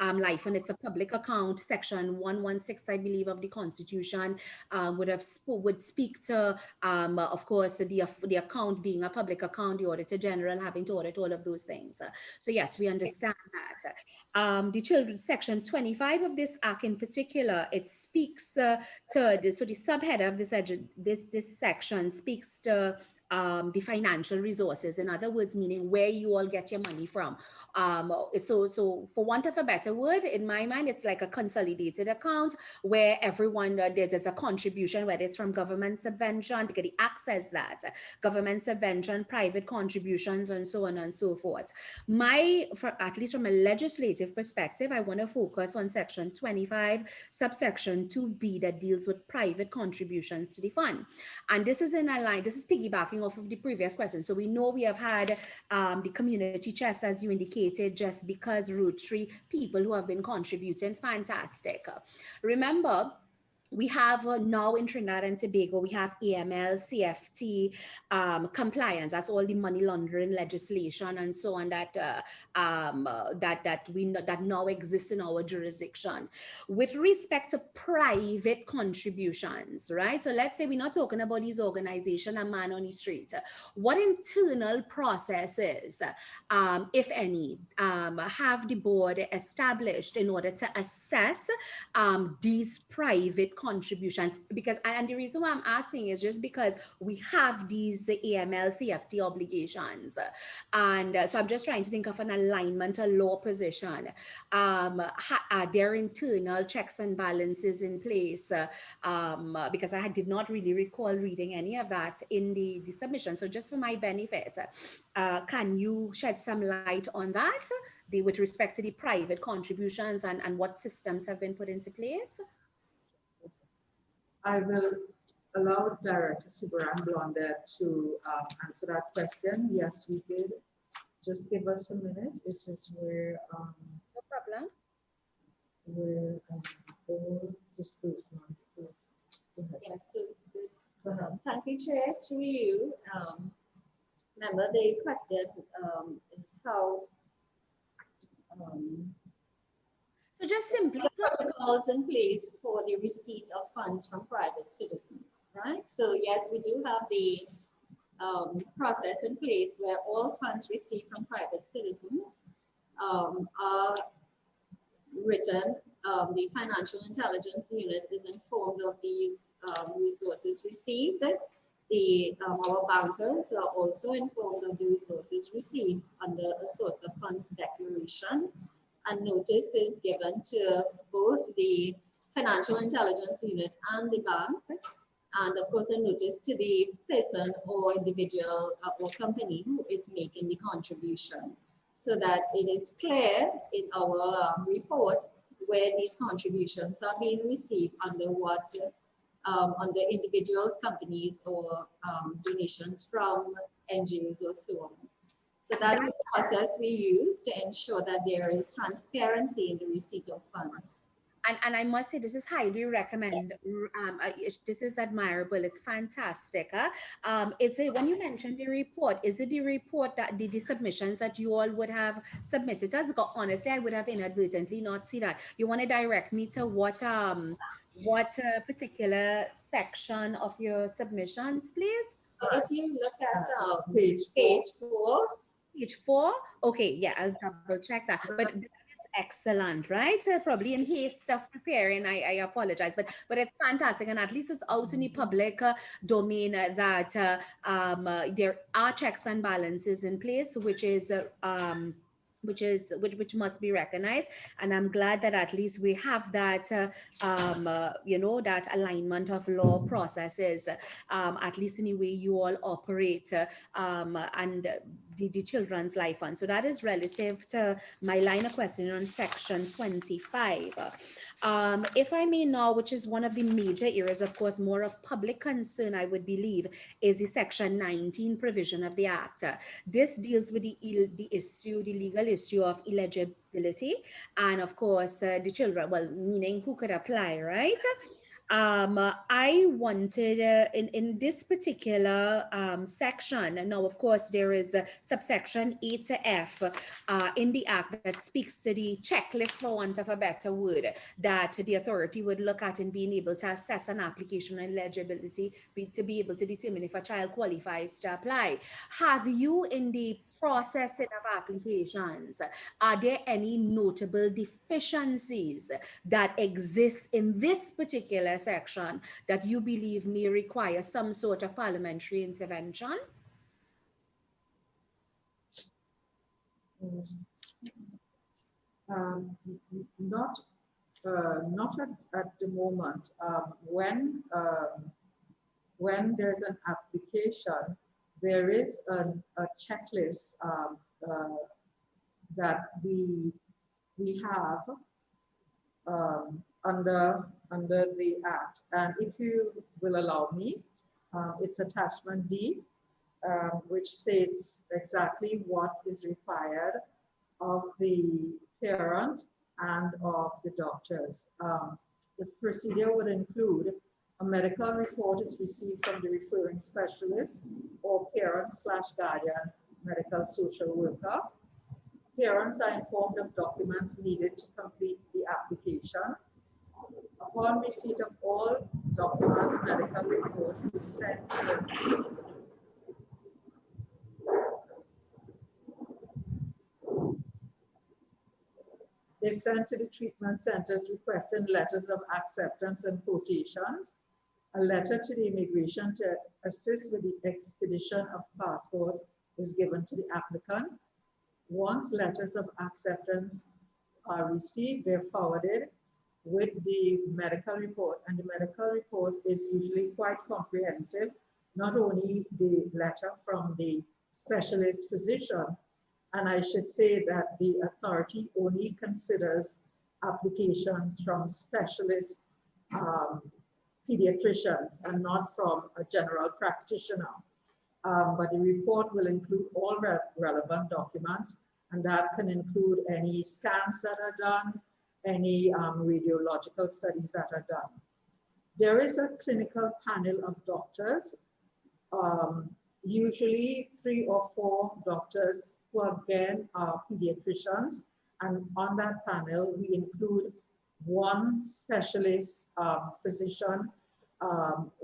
life, and it's a public account, section 116, I believe, of the Constitution, would speak to, of course, the account being a public account, the Auditor General having to audit all of of those things. So yes, we understand that. The children, section 25 of this act in particular, it speaks so the subheader of this section speaks to the financial resources. In other words, meaning where you all get your money from. So for want of a better word, in my mind, it's like a consolidated account where everyone, there's a contribution, whether it's from government subvention, because the act says that, government subvention, private contributions, and so on and so forth. At least from a legislative perspective, I want to focus on section 25, subsection 2B, that deals with private contributions to the fund. And this is this is piggybacking off of the previous question. So we know we have had the community chest, as you indicated, just because Rotary, people who have been contributing, fantastic. Remember, we have now in Trinidad and Tobago, we have AML, CFT compliance. That's all the money laundering legislation and so on that that now exists in our jurisdiction. With respect to private contributions, right? So let's say we're not talking about these organizations, a man on the street. What internal processes, if any, have the board established in order to assess these private contributions? Because, and the reason why I'm asking is just because we have these AML CFT obligations, and so I'm just trying to think of an alignment, a law position. Are there internal checks and balances in place? Because I did not really recall reading any of that in the submission. So just for my benefit, can you shed some light on that with respect to the private contributions and what systems have been put into place? I will allow Director Subaram Blondet to answer that question. Yes, we did. Just give us a minute. It is where no problem. Where disbursement is. Yes, so thank you, Chair, through you. Remember, the question is how so just simply protocols in place for the receipt of funds from private citizens, right? So yes, we do have the process in place where all funds received from private citizens are written. The Financial Intelligence Unit is informed of these resources received. Our bankers are also informed of the resources received under a source of funds declaration. And notice is given to both the Financial Intelligence Unit and the bank, and of course a notice to the person or individual or company who is making the contribution, so that it is clear in our report where these contributions are being received under what, under individuals, companies, or donations from NGOs or so on. So that is the process we use to ensure that there is transparency in the receipt of funds. And I must say, this is highly recommended. This is admirable. It's fantastic. Is it, when you mentioned the report, is it the report that the submissions that you all would have submitted to us? Because honestly, I would have inadvertently not seen that. You want to direct me to what particular section of your submissions, please? If you look at page 4. Page 4? Okay, yeah, I'll double check that. But that is excellent, right? Probably in haste of preparing, I apologize, but it's fantastic, and at least it's out in the public domain that there are checks and balances in place, which must be recognized, and I'm glad that at least we have that you know, that alignment of law processes, at least in the way you all operate, and the Children's Life Fund. So that is relative to my line of questioning on section 25. If I may now, which is one of the major areas, of course, more of public concern, I would believe, is the section 19 provision of the Act. This deals with the legal issue of eligibility, and of course, the children, well, meaning who could apply, right? I wanted in this particular section, now of course there is subsection A to F in the Act that speaks to the checklist, for want of a better word, that the authority would look at in being able to assess an application and eligibility to be able to determine if a child qualifies to apply. Have you in the processing of applications, are there any notable deficiencies that exist in this particular section that you believe may require some sort of parliamentary intervention? Not at the moment. When there's an application, there is a checklist that we have under the Act. And if you will allow me, it's attachment D, which states exactly what is required of the parent and of the doctors. The procedure would include a medical report is received from the referring specialist or parent/guardian medical social worker. Parents are informed of documents needed to complete the application. Upon receipt of all documents, medical report is sent to the treatment centers requesting letters of acceptance and quotations, a letter to the immigration to assist with the expedition of passport is given to the applicant. Once letters of acceptance are received, they're forwarded with the medical report, and the medical report is usually quite comprehensive, not only the letter from the specialist physician, and I should say that the authority only considers applications from specialist pediatricians and not from a general practitioner. But the report will include all relevant documents, and that can include any scans that are done, any radiological studies that are done. There is a clinical panel of doctors, usually 3 or 4 doctors who again are pediatricians, and on that panel we include one specialist physician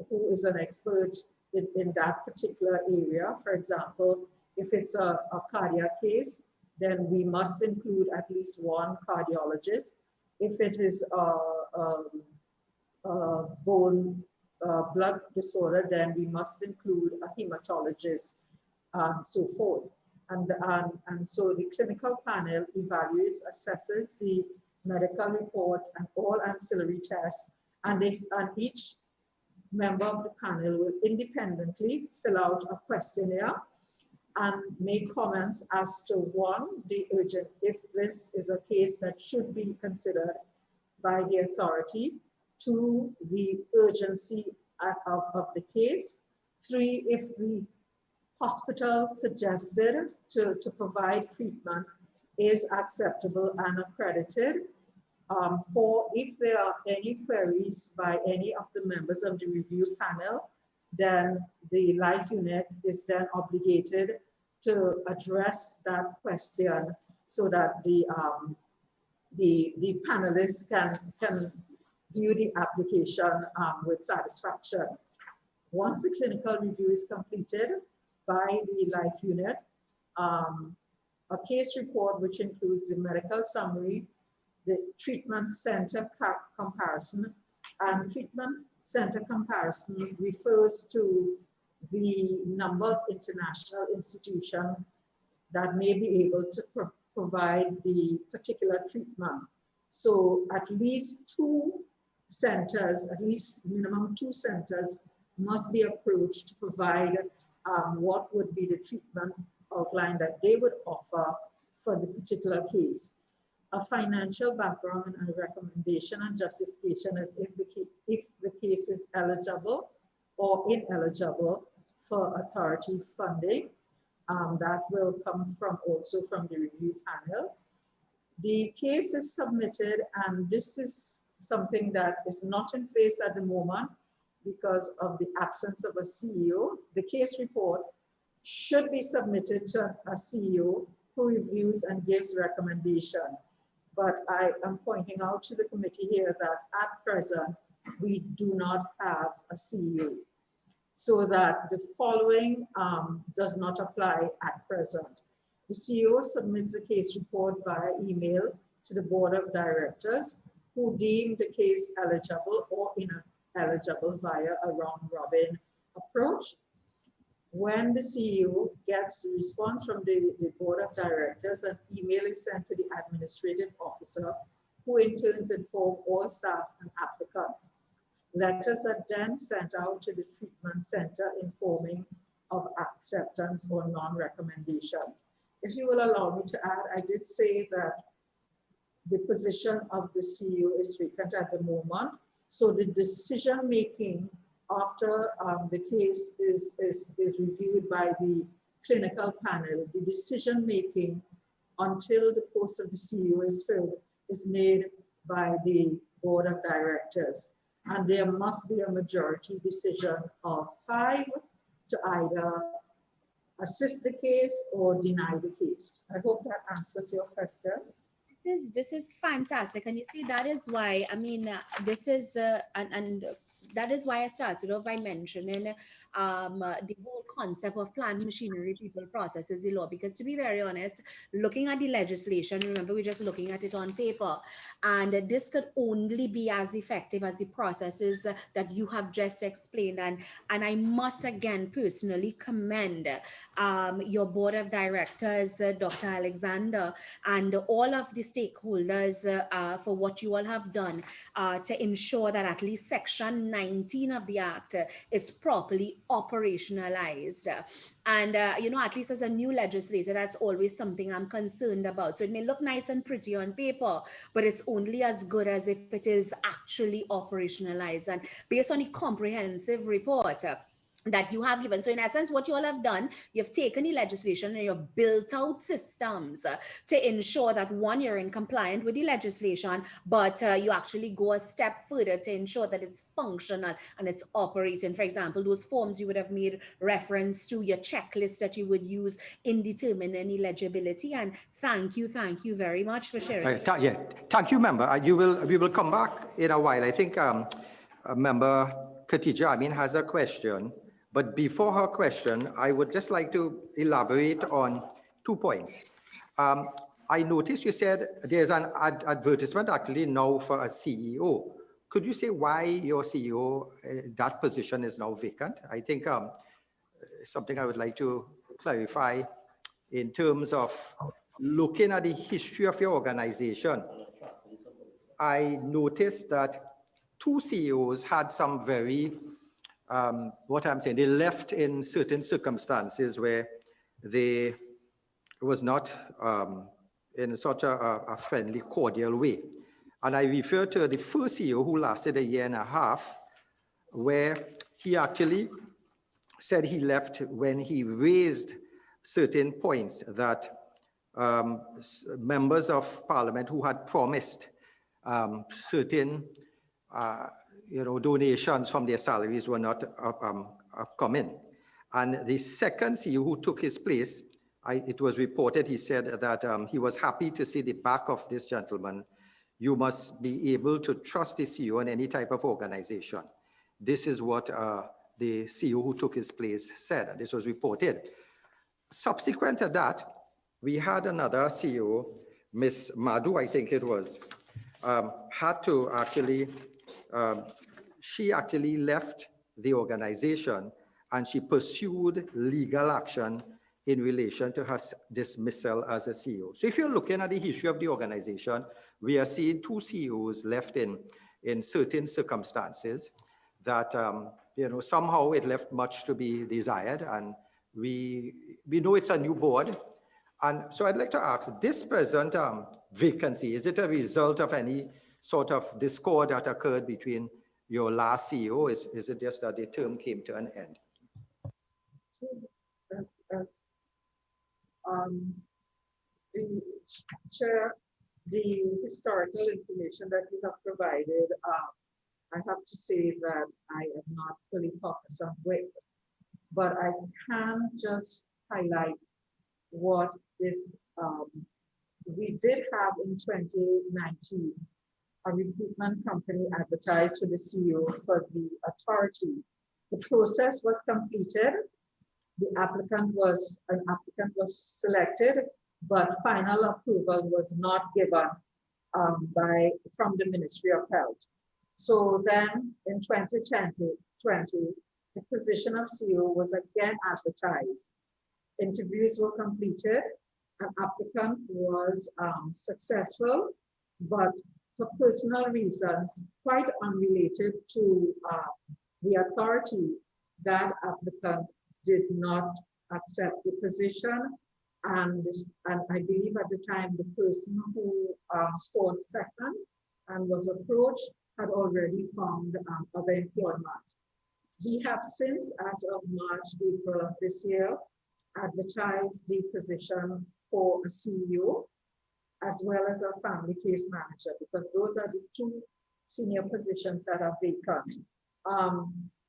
who is an expert in that particular area. For example, if it's a cardiac case, then we must include at least one cardiologist. If it is a bone blood disorder, then we must include a hematologist and so forth. And so the clinical panel evaluates, assesses the medical report and all ancillary tests, and each member of the panel will independently fill out a questionnaire and make comments as to, 1, the urgent, if this is a case that should be considered by the authority, 2, the urgency of the case, 3, if the hospital suggested to provide treatment is acceptable and accredited, 4, if there are any queries by any of the members of the review panel, then the life unit is then obligated to address that question so that the panelists can view the application with satisfaction. Once the clinical review is completed by the life unit, a case report which includes the medical summary, the treatment center comparison, and treatment center comparison refers to the number of international institutions that may be able to provide the particular treatment. So at least 2 centers, at least minimum 2 centers must be approached to provide what would be the treatment outline that they would offer for the particular case. A financial background and a recommendation and justification as if the case is eligible or ineligible for authority funding. That will come also from the review panel. The case is submitted, and this is something that is not in place at the moment because of the absence of a CEO. The case report should be submitted to a CEO who reviews and gives recommendation. But I am pointing out to the committee here that at present, we do not have a CEO. So that the following does not apply at present. The CEO submits the case report via email to the board of directors, who deem the case eligible or ineligible via a round-robin approach. When the CEO gets a response from the board of directors, an email is sent to the administrative officer, who in turn informs all staff and applicant. Letters are then sent out to the treatment center informing of acceptance or non-recommendation. If you will allow me to add, I did say that the position of the CEO is vacant at the moment. So the decision making after the case is reviewed by the clinical panel, the decision making until the post of the CEO is filled is made by the board of directors. And there must be a majority decision of 5 to either assist the case or deny the case. I hope that answers your question. This is fantastic, and you see that is why this is and that is why I started off by mentioning the whole concept of plant, machinery, people, processes, the law. Because to be very honest, looking at the legislation, remember we're just looking at it on paper, and this could only be as effective as the processes that you have just explained. And I must again personally commend your board of directors, Dr. Alexander, and all of the stakeholders for what you all have done to ensure that at least Section 19 of the Act is properly operationalized. And, at least as a new legislator, that's always something I'm concerned about. So it may look nice and pretty on paper, but it's only as good as if it is actually operationalized. And based on the comprehensive report that you have given. So in essence, what you all have done, you've taken the legislation and you've built out systems to ensure that, one, you're in compliance with the legislation, but you actually go a step further to ensure that it's functional and it's operating. For example, those forms you would have made reference to, your checklist that you would use in determining eligibility. And thank you very much for sharing. Thank you, member. We will come back in a while. I think member Khatija Amin has a question. But before her question, I would just like to elaborate on 2 points. I noticed you said there's an advertisement actually now for a CEO. Could you say why your CEO, that position is now vacant? I think something I would like to clarify in terms of looking at the history of your organization. I noticed that 2 CEOs had some very what I'm saying, they left in certain circumstances where they was not in such a friendly, cordial way. And I refer to the first CEO who lasted 1.5 years, where he actually said he left when he raised certain points that members of parliament who had promised certain donations from their salaries were not coming. And the second CEO who took his place, it was reported, he said that he was happy to see the back of this gentleman. You must be able to trust the CEO in any type of organization. This is what the CEO who took his place said. This was reported. Subsequent to that, we had another CEO, Miss Madhu, I think it was, had to actually she actually left the organization and she pursued legal action in relation to her dismissal as a CEO. So if you're looking at the history of the organization, we are seeing 2 CEOs left in certain circumstances that, somehow it left much to be desired. And we know it's a new board. And so I'd like to ask, this present vacancy, is it a result of any sort of discord that occurred between your last CEO? Is it just that the term came to an end? The chair, the historical information that you have provided, I have to say that I am not fully cognizant with, but I can just highlight what this, we did have in 2019, a recruitment company advertised for the CEO for the authority. The process was completed an applicant was selected, but final approval was not given from the Ministry of Health. So then in 2020, the position of CEO was again advertised. Interviews were completed. An applicant was successful, but for personal reasons, quite unrelated to the authority, that applicant did not accept the position. And I believe at the time, the person who scored second and was approached had already found other employment. We have since, as of March, April of this year, advertised the position for a CEO as well as a family case manager, because those are the two senior positions that are vacant.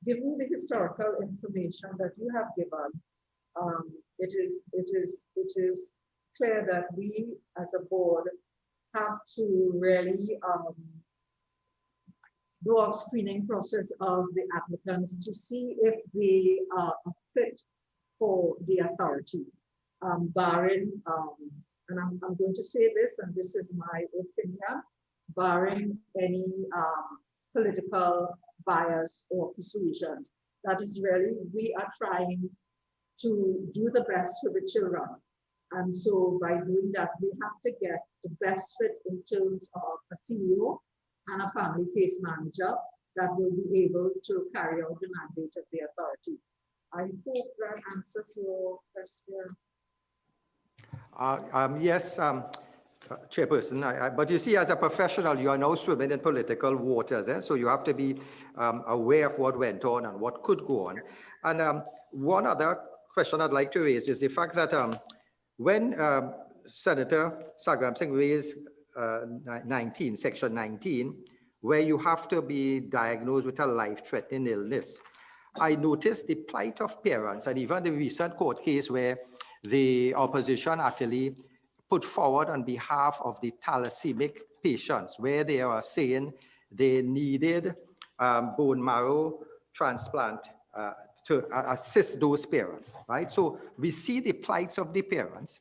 Given the historical information that you have given, it is clear that we as a board have to really do a screening process of the applicants to see if they are fit for the authority, barring, and I'm going to say this, and this is my opinion, barring any political bias or persuasions. That is really, we are trying to do the best for the children. And so by doing that, we have to get the best fit in terms of a CEO and a family case manager that will be able to carry out the mandate of the authority. I hope that answers your question. Yes, Chairperson, but you see, as a professional, you are now swimming in political waters, so you have to be aware of what went on and what could go on. And one other question I'd like to raise is the fact that when Senator Sagram Singh raised Section 19, where you have to be diagnosed with a life-threatening illness, I noticed the plight of parents, and even the recent court case where the opposition actually put forward on behalf of the thalassemic patients, where they are saying they needed bone marrow transplant to assist those parents, right? So we see the plights of the parents,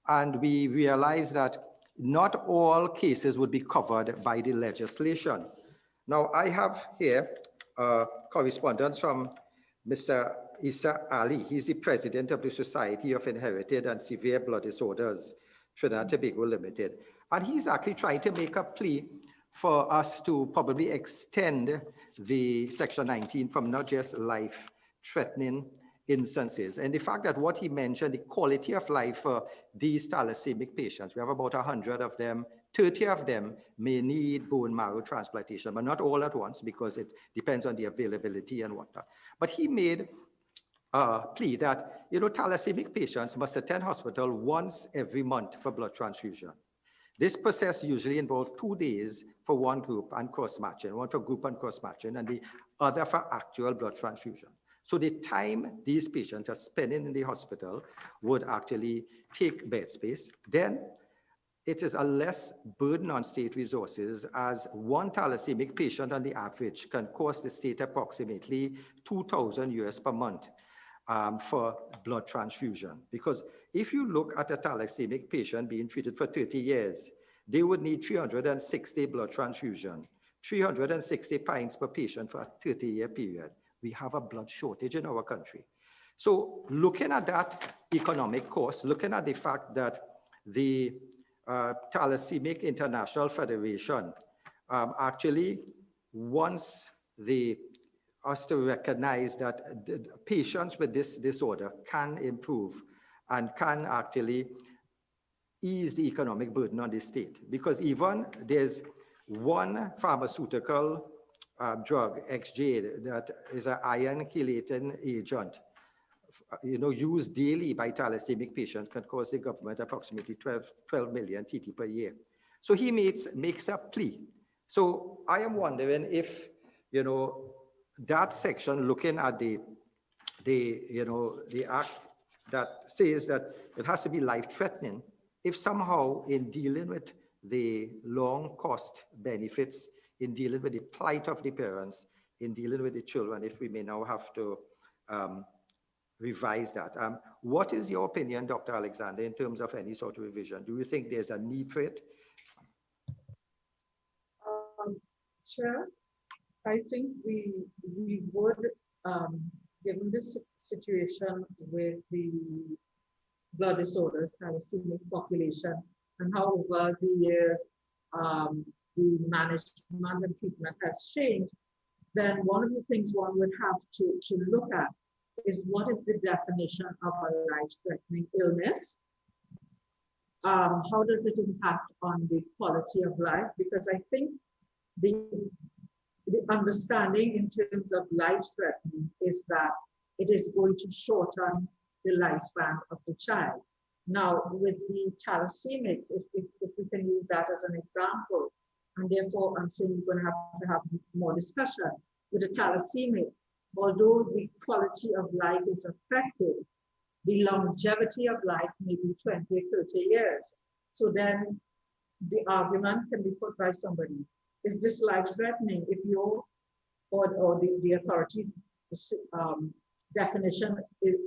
and we realize that not all cases would be covered by the legislation. Now, I have here correspondence from Mr. Isa Ali. He's the president of the Society of Inherited and Severe Blood Disorders, Trinidad and Tobago Limited. And he's actually trying to make a plea for us to probably extend the Section 19 from not just life-threatening instances. And the fact that what he mentioned, the quality of life for these thalassemic patients, we have about 100 of them, 30 of them may need bone marrow transplantation, but not all at once because it depends on the availability and whatnot. But he made a plea that, you know, thalassemic patients must attend hospital once every month for blood transfusion. This process usually involves 2 days for one group and cross-matching, one for group and cross-matching, and the other for actual blood transfusion. So the time these patients are spending in the hospital would actually take bed space. Then it is a less burden on state resources, as one thalassemic patient on the average can cost the state approximately $2,000 per month for blood transfusion. Because if you look at a thalassemic patient being treated for 30 years, they would need 360 blood transfusion, 360 pints per patient for a 30-year period. We have a blood shortage in our country. So looking at that economic cost, looking at the fact that the Thalassemic International Federation actually wants us to recognize that the patients with this disorder can improve and can actually ease the economic burden on the state. Because even there's one pharmaceutical drug, XJ, that is an iron chelating agent, you know, used daily by thalassemic patients, can cost the government approximately 12 million TT per year. So he makes a plea. So I am wondering if, you know, that section, looking at the act that says that it has to be life-threatening, if somehow in dealing with the long cost benefits, in dealing with the plight of the parents, in dealing with the children, if we may now have to revise that. What is your opinion, Dr. Alexander, in terms of any sort of revision? Do you think there's a need for it? Chair, I think we would, given this situation with the blood disorders, thalassemia population, and how over the years the management and treatment has changed, then one of the things one would have to look at is what is the definition of a life-threatening illness? How does it impact on the quality of life? Because I think the understanding in terms of life-threatening is that it is going to shorten the lifespan of the child. Now, with the thalassemics, if we can use that as an example, and therefore I'm saying we're going to have more discussion. With the thalassemic, although the quality of life is affected, the longevity of life may be 20 or 30 years. So then the argument can be put by somebody, is this life-threatening? If you or the authorities' definition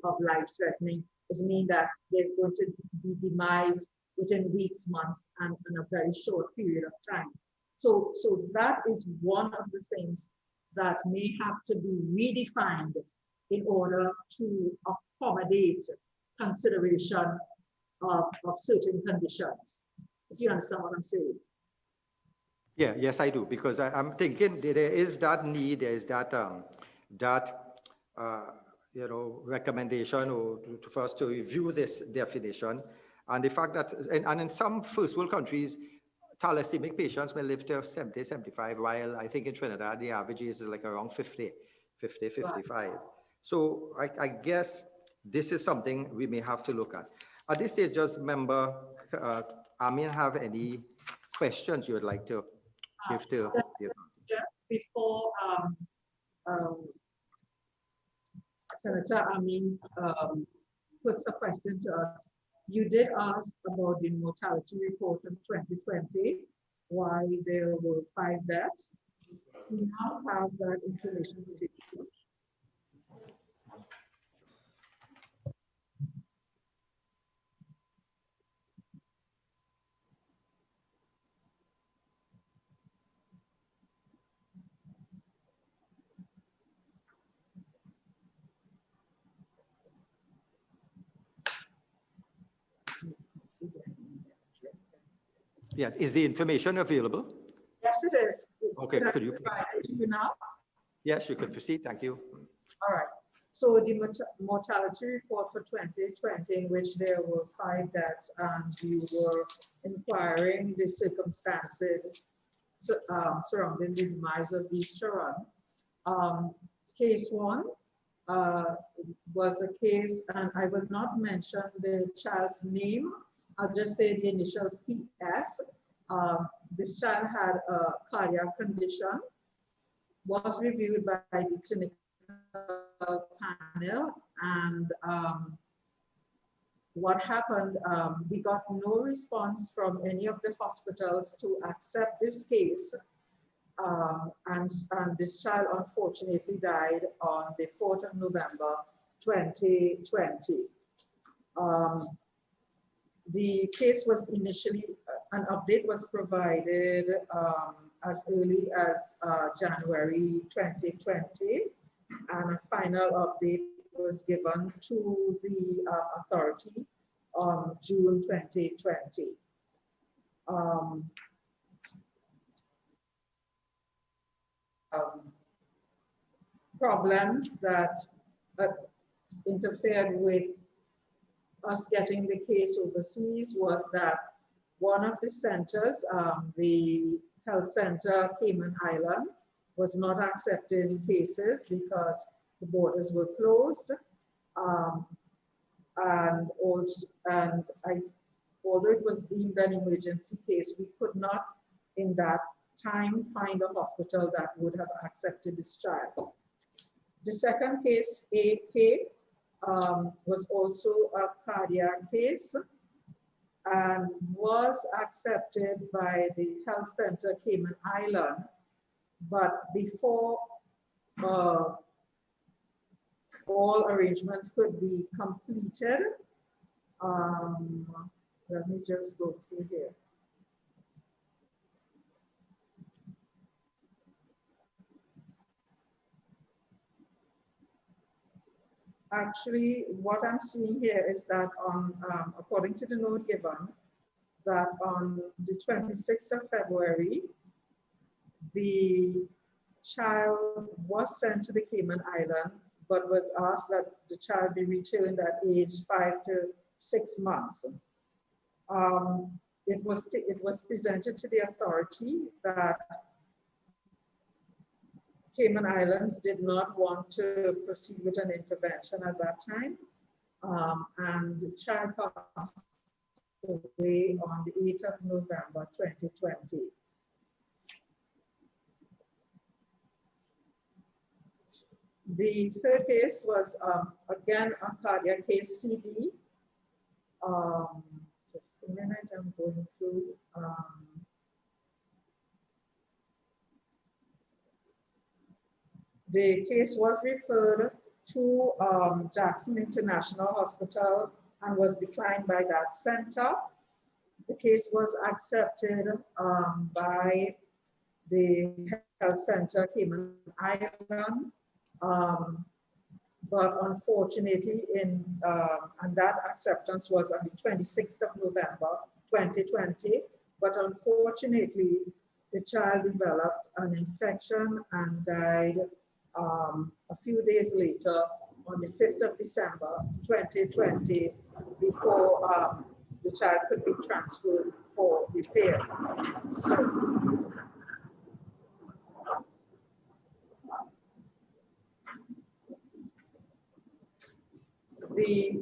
of life-threatening is mean that there's going to be demise within weeks, months, and a very short period of time. So that is one of the things that may have to be redefined in order to accommodate consideration of certain conditions. If you understand what I'm saying. Yeah, yes, I do, because I'm thinking there is that need, there is that recommendation or for us to review this definition, and the fact that, and in some first world countries, thalassemic patients may live to 70, 75, while I think in Trinidad, the average age is like around 50, 55. Right. So I guess this is something we may have to look at. At this stage, just member Amin, have any questions you would like to give to the before Senator Amin puts a question to us. You did ask about the mortality report in 2020, why there were 5 deaths. We now have that information. Yes, is the information available? Yes, it is. Okay, could you provide it to you now? Yes, you can proceed. Thank you. All right. So the mortality report for 2020, in which there were 5 deaths, and you were inquiring the circumstances surrounding the demise of East Sharon. Case 1 was a case, and I will not mention the child's name. I'll just say the initials ES. This child had a cardiac condition, was reviewed by the clinical panel, and what happened, we got no response from any of the hospitals to accept this case, and this child unfortunately died on the 4th of November 2020. The case was initially, an update was provided as early as January 2020, and a final update was given to the authority on June 2020. Problems that interfered with us getting the case overseas was that one of the centers, the health center Cayman Island, was not accepting cases because the borders were closed. Although it was deemed an emergency case, we could not in that time find a hospital that would have accepted this child. The second case, AK, was also a cardiac case and was accepted by the health center Cayman Island, but before all arrangements could be completed. Let me just go through here. Actually, what I'm seeing here is that on, according to the note given, that on the 26th of February, the child was sent to the Cayman Island, but was asked that the child be returned at age 5 to 6 months. It was presented to the authority that Cayman Islands did not want to proceed with an intervention at that time, and the child passed away on the 8th of November 2020. The third case was, again, a cardiac case, CD. Just a minute, I'm going through. The case was referred to Jackson International Hospital and was declined by that center. The case was accepted by the health center Cayman Island, but unfortunately, and that acceptance was on the 26th of November 2020, but unfortunately, the child developed an infection and died a few days later on the 5th of December 2020 before the child could be transferred for repair. So, the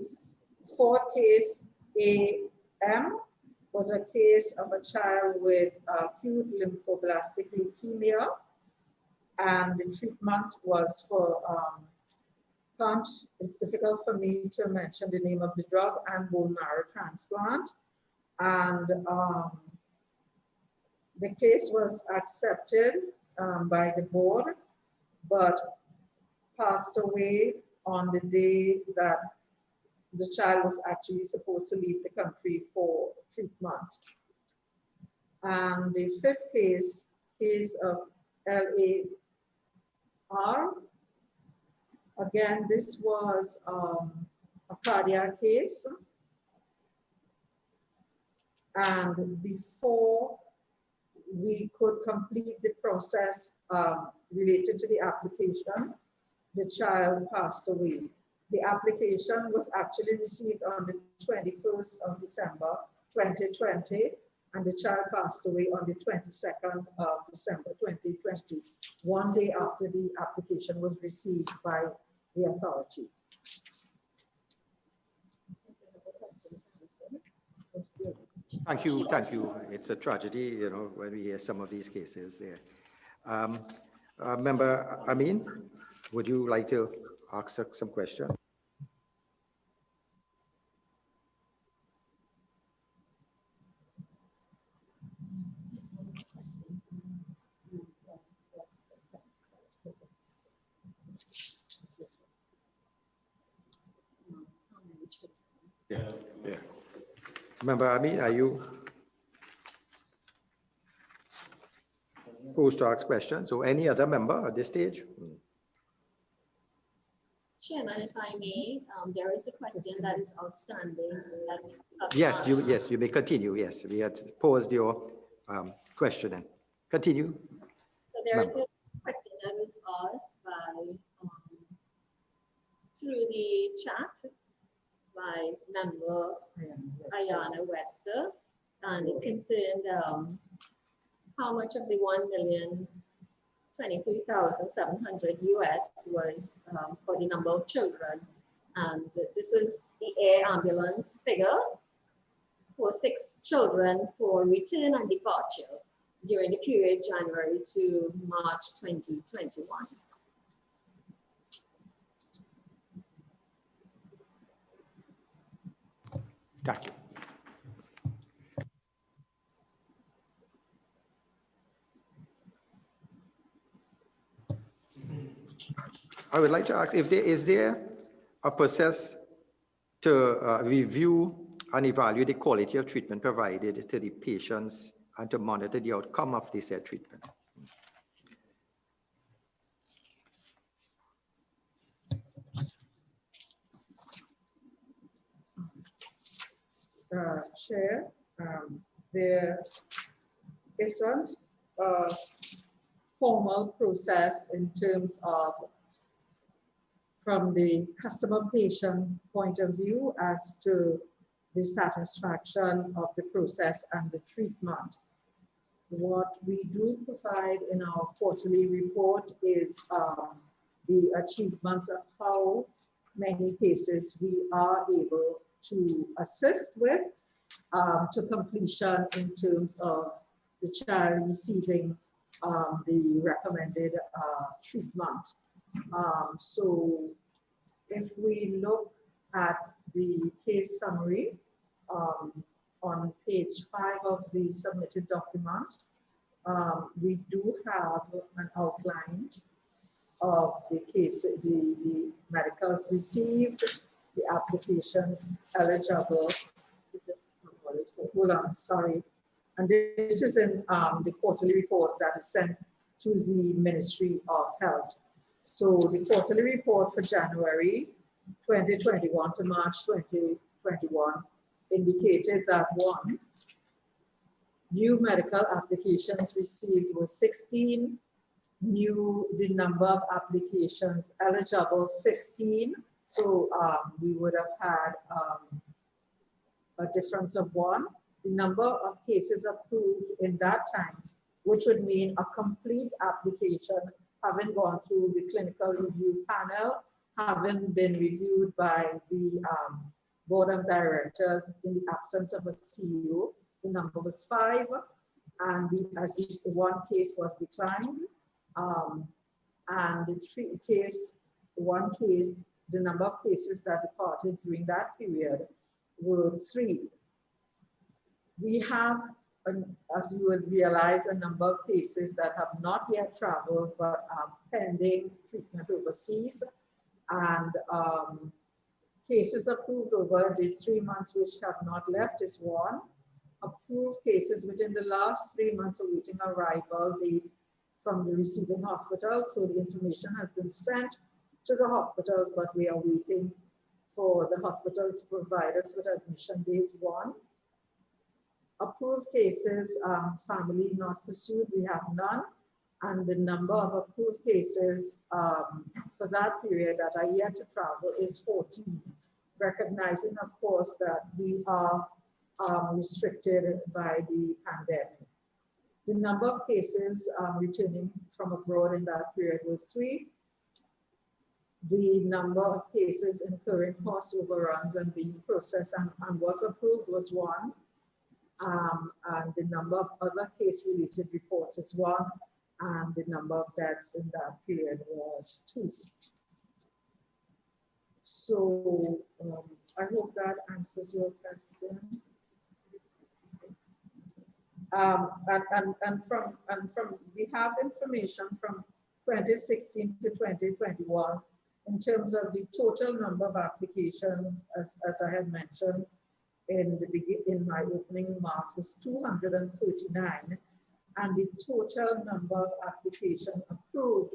fourth case, AM, was a case of a child with acute lymphoblastic leukemia, and the treatment was for, it's difficult for me to mention the name of the drug, and bone marrow transplant. And the case was accepted by the board, but passed away on the day that the child was actually supposed to leave the country for treatment. And the fifth case is of LAR. Again, this was a cardiac case. And before we could complete the process related to the application, the child passed away. The application was actually received on the 21st of December 2020, and the child passed away on the 22nd of December 2020, one day after the application was received by the authority. Thank you, thank you. It's a tragedy, you know, when we hear some of these cases there. Member Amin, would you like to ask some question? Yeah, yeah. Member Amin, are you posed to ask questions? So any other member at this stage? Chairman, if I may, there is a question that is outstanding. Yes, you may continue. Yes, we had paused your questioning. Continue. So there is a question that was asked by through the chat by member Ayana Webster, and it concerned how much of the 1,023,700 US was for the number of children. And this was the air ambulance figure for 6 children for return and departure during the period January to March 2021. Thank you. I would like to ask if there is there a process to review and evaluate the quality of treatment provided to the patients and to monitor the outcome of the said treatment. Chair, there isn't a formal process in terms of from the customer patient point of view as to the satisfaction of the process and the treatment. What we do provide in our quarterly report is the achievements of how many cases we are able to assist with to completion in terms of the child receiving the recommended treatment. So if we look at the case summary on page 5 of the submitted document, we do have an outline of the case, the medicals received, the applications eligible. This is, hold on, sorry. And this is in the quarterly report that is sent to the Ministry of Health. So the quarterly report for January 2021 to March 2021 indicated that 1, new medical applications received was 16, the number of applications eligible 15. So we would have had a difference of 1. The number of cases approved in that time, which would mean a complete application having gone through the clinical review panel, having been reviewed by the board of directors in the absence of a CEO. The number was 5, and as you see, 1 case was declined. And the number of cases that departed during that period were 3. We have, as you would realize, a number of cases that have not yet traveled but are pending treatment overseas, and cases approved over the 3 months which have not left is 1. Approved cases within the last 3 months awaiting arrival from the receiving hospital. So the information has been sent to the hospitals, but we are waiting for the hospital to provide us with admission dates. 1. Approved cases, family not pursued, we have none. And the number of approved cases for that period that are yet to travel is 14, recognizing, of course, that we are restricted by the pandemic. The number of cases returning from abroad in that period was 3. The number of cases incurring cost overruns and being processed and was approved was 1. And the number of other case-related reports is 1. And the number of deaths in that period was 2. So I hope that answers your question. And from we have information from 2016 to 2021 in terms of the total number of applications, as I had mentioned in my opening remarks, was 239, and the total number of applications approved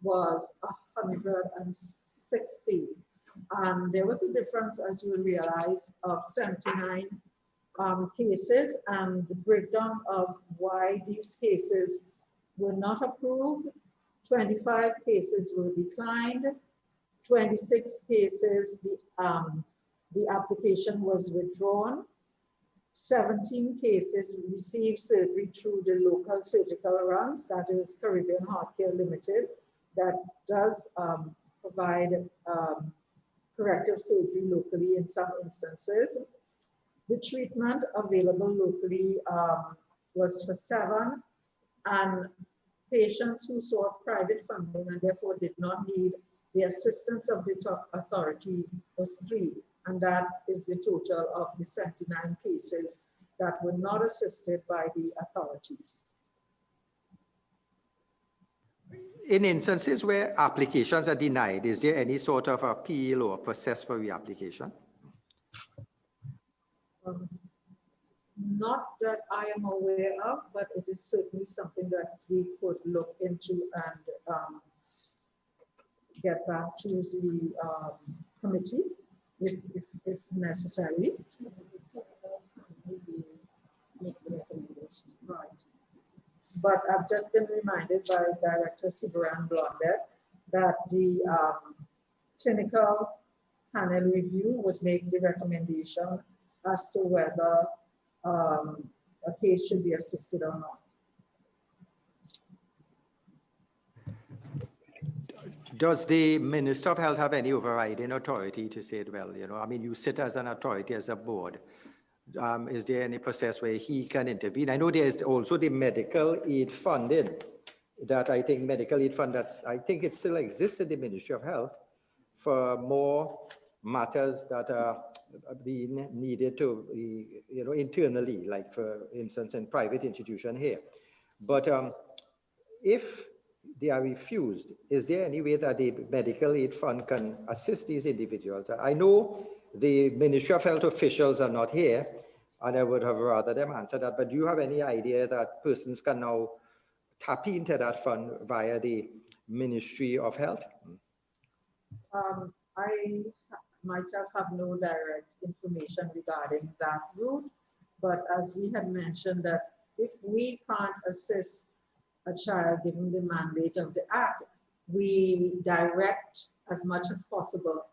was 160. And there was a difference, as you will realize, of 79 cases, and the breakdown of why these cases were not approved. 25 cases were declined, 26 cases the application was withdrawn, 17 cases received surgery through the local surgical runs, that is Caribbean Heart Care Limited, that does provide corrective surgery locally in some instances. The treatment available locally was for 7, and patients who sought private funding and therefore did not need the assistance of the authority was 3, and that is the total of the 79 cases that were not assisted by the authorities. In instances where applications are denied, is there any sort of appeal or process for reapplication? Not that I am aware of, but it is certainly something that we could look into and get back to the committee if necessary. Makes the recommendation. Right. But I've just been reminded by Director Sibaran Blondet that the clinical panel review would make the recommendation as to whether a case should be assisted or not. Does the Minister of Health have any overriding authority to say, well, you know, I mean, you sit as an authority, as a board. Is there any process where he can intervene? I know there is also the medical aid funding that I think medical aid fund I think it still exists in the Ministry of Health for more matters that are being needed to be, you know, internally, like for instance in private institution here. But if they are refused, is there any way that the medical aid fund can assist these individuals? I know the Ministry of Health officials are not here, and I would have rather them answer that, but do you have any idea that persons can now tap into that fund via the Ministry of Health? I myself have no direct information regarding that route, but as we had mentioned that if we can't assist a child given the mandate of the Act, we direct as much as possible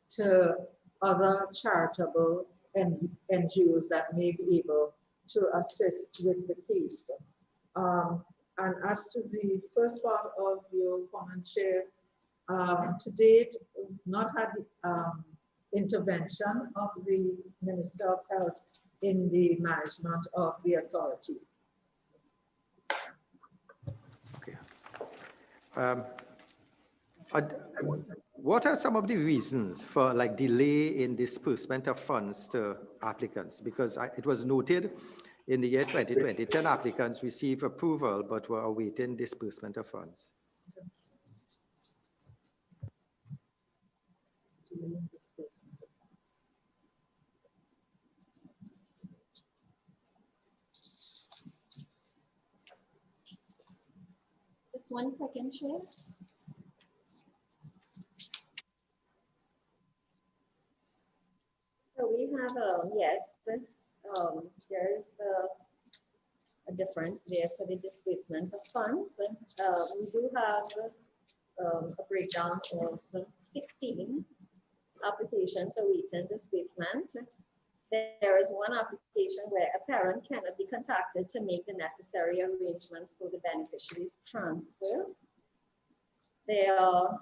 to other charitable NGOs that may be able to assist with the case. And as to the first part of your comment, Chair, to date, we've not had intervention of the Minister of Health in the management of the authority. Okay. What are some of the reasons for like delay in disbursement of funds to applicants? Because it was noted in the year 2020, 10 applicants received approval but were awaiting disbursement of funds. Just 1 second, Chair. So we have, yes, there's a difference there for the disbursement of funds. We do have a breakdown of 16 applications awaiting disbursement. There is one application where a parent cannot be contacted to make the necessary arrangements for the beneficiary's transfer. There are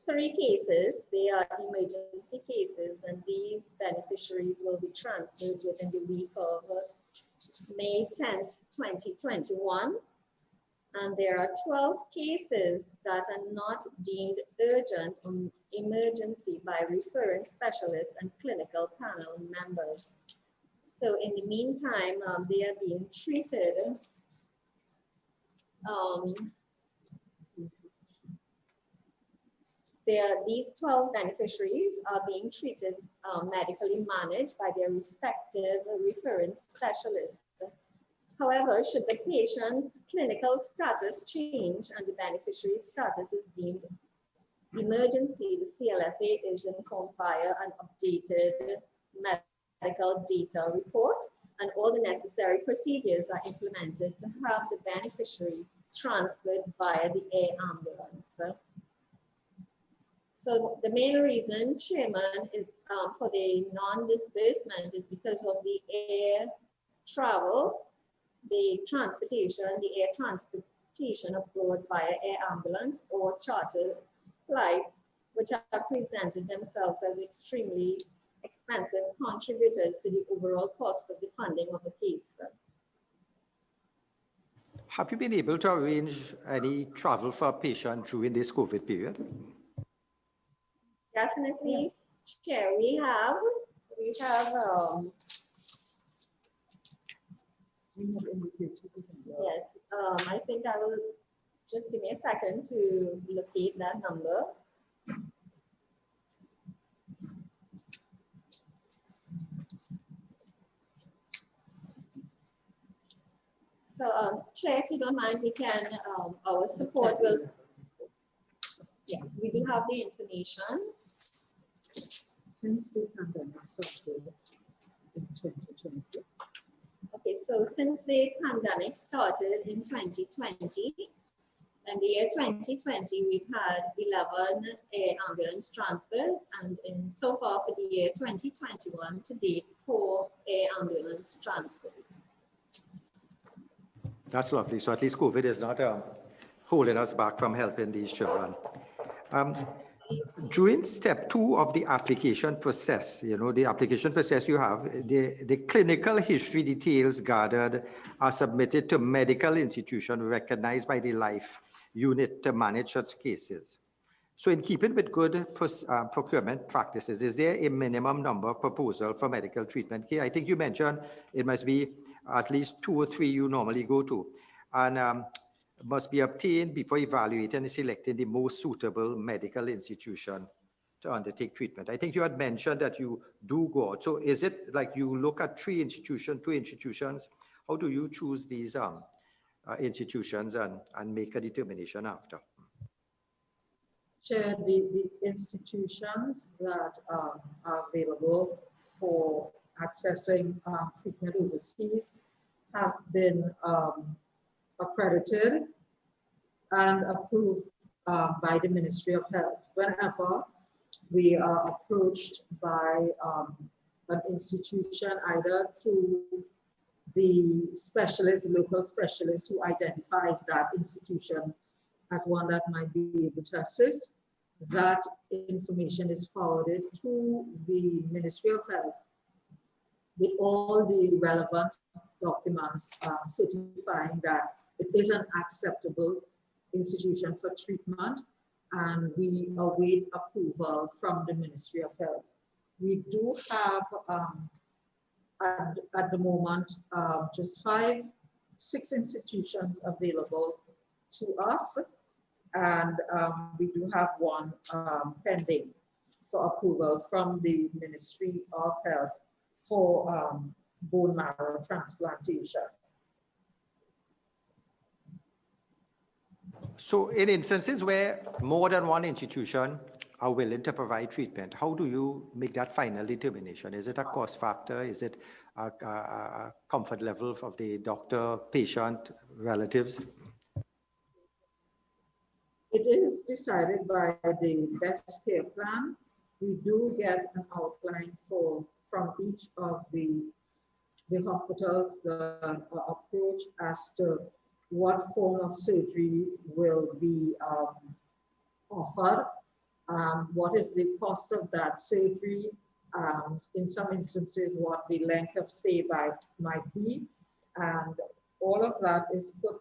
3 cases. They are emergency cases, and these beneficiaries will be transferred within the week of May 10th, 2021. And there are 12 cases that are not deemed urgent or emergency by referring specialists and clinical panel members. So in the meantime, they are being treated. These 12 beneficiaries are being treated medically managed by their respective referring specialists. However, should the patient's clinical status change and the beneficiary's status is deemed emergency, the CLFA is informed via an updated medical data report, and all the necessary procedures are implemented to have the beneficiary transferred via the air ambulance. So the main reason, Chairman, is, for the non-disbursement is because of the air travel, the transportation, the air transportation abroad via air ambulance or charter flights, which have presented themselves as extremely expensive contributors to the overall cost of the funding of the case. Have you been able to arrange any travel for a patient during this COVID period? Definitely, Chair, we have yes, I think I will Just give me a second to locate that number. So, Chair, if you don't mind, we can, our support will, yes, we do have the information. Since the pandemic started in 2020. Okay, so since the pandemic started in 2020, in the year 2020, we've had 11 air ambulance transfers, and so far for the year 2021 to date, 4 air ambulance transfers. That's lovely. So at least COVID is not holding us back from helping these children. During step 2 of the application process, the application process you have, the clinical history details gathered are submitted to medical institution recognized by the life unit to manage such cases. So in keeping with good procurement practices, is there a minimum number proposal for medical treatment care? I think you mentioned it must be at least 2 or 3 you normally go to, and must be obtained before evaluating and selecting the most suitable medical institution to undertake treatment. I think you had mentioned that you do go out. So is it like you look at 2 institutions? How do you choose these institutions and make a determination after? Chair, the institutions that are available for accessing treatment overseas have been accredited and approved by the Ministry of Health. Whenever we are approached by an institution, either through the specialist, local specialist who identifies that institution as one that might be able to assist, that information is forwarded to the Ministry of Health with all the relevant documents certifying that it is an acceptable institution for treatment, and we await approval from the Ministry of Health. We do have at the moment just 6 institutions available to us, and we do have one pending for approval from the Ministry of Health for bone marrow transplantation. So in instances where more than one institution are willing to provide treatment, how do you make that final determination? Is it a cost factor? Is it a comfort level of the doctor, patient, relatives? It is decided by the best care plan. We do get an outline from each of the hospitals, the approach as to what form of surgery will be offered, what is the cost of that surgery, in some instances what the length of stay might be, and all of that is put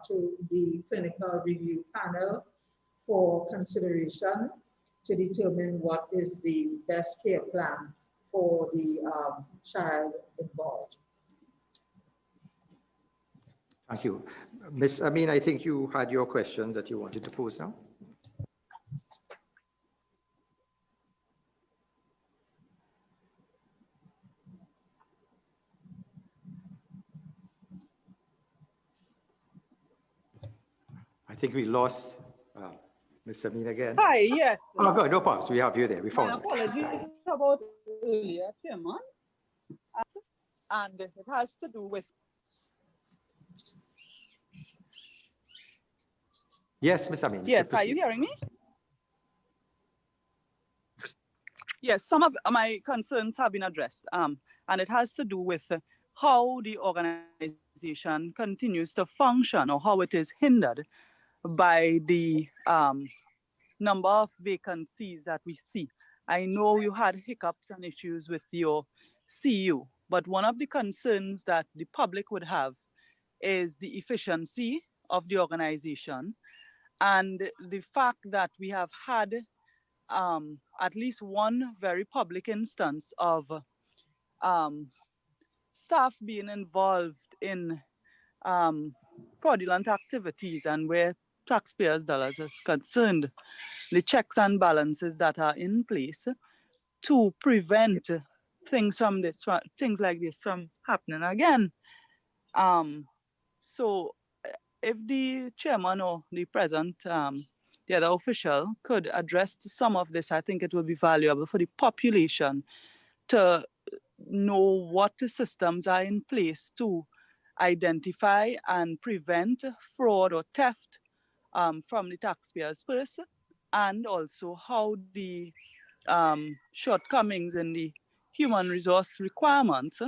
to the clinical review panel for consideration to determine what is the best care plan for the child involved. Thank you. Ms. Amin, I think you had your question that you wanted to pose now. I think we lost Ms. Amin again. Hi, yes. Oh, good, no problems. We have you there. We found My apologies about earlier, Chairman. And it has to do with... Yes, Ms. Amin. Yes, are you hearing me? Yes, some of my concerns have been addressed, and it has to do with how the organization continues to function or how it is hindered by the number of vacancies that we see. I know you had hiccups and issues with your CU, but one of the concerns that the public would have is the efficiency of the organization and the fact that we have had at least one very public instance of staff being involved in fraudulent activities, and where taxpayers' dollars is concerned, the checks and balances that are in place to prevent things like this from happening again. So if the chairman or the present, the other official could address some of this, I think it would be valuable for the population to know what systems are in place to identify and prevent fraud or theft from the taxpayers' purse, and also how the shortcomings in the human resource requirements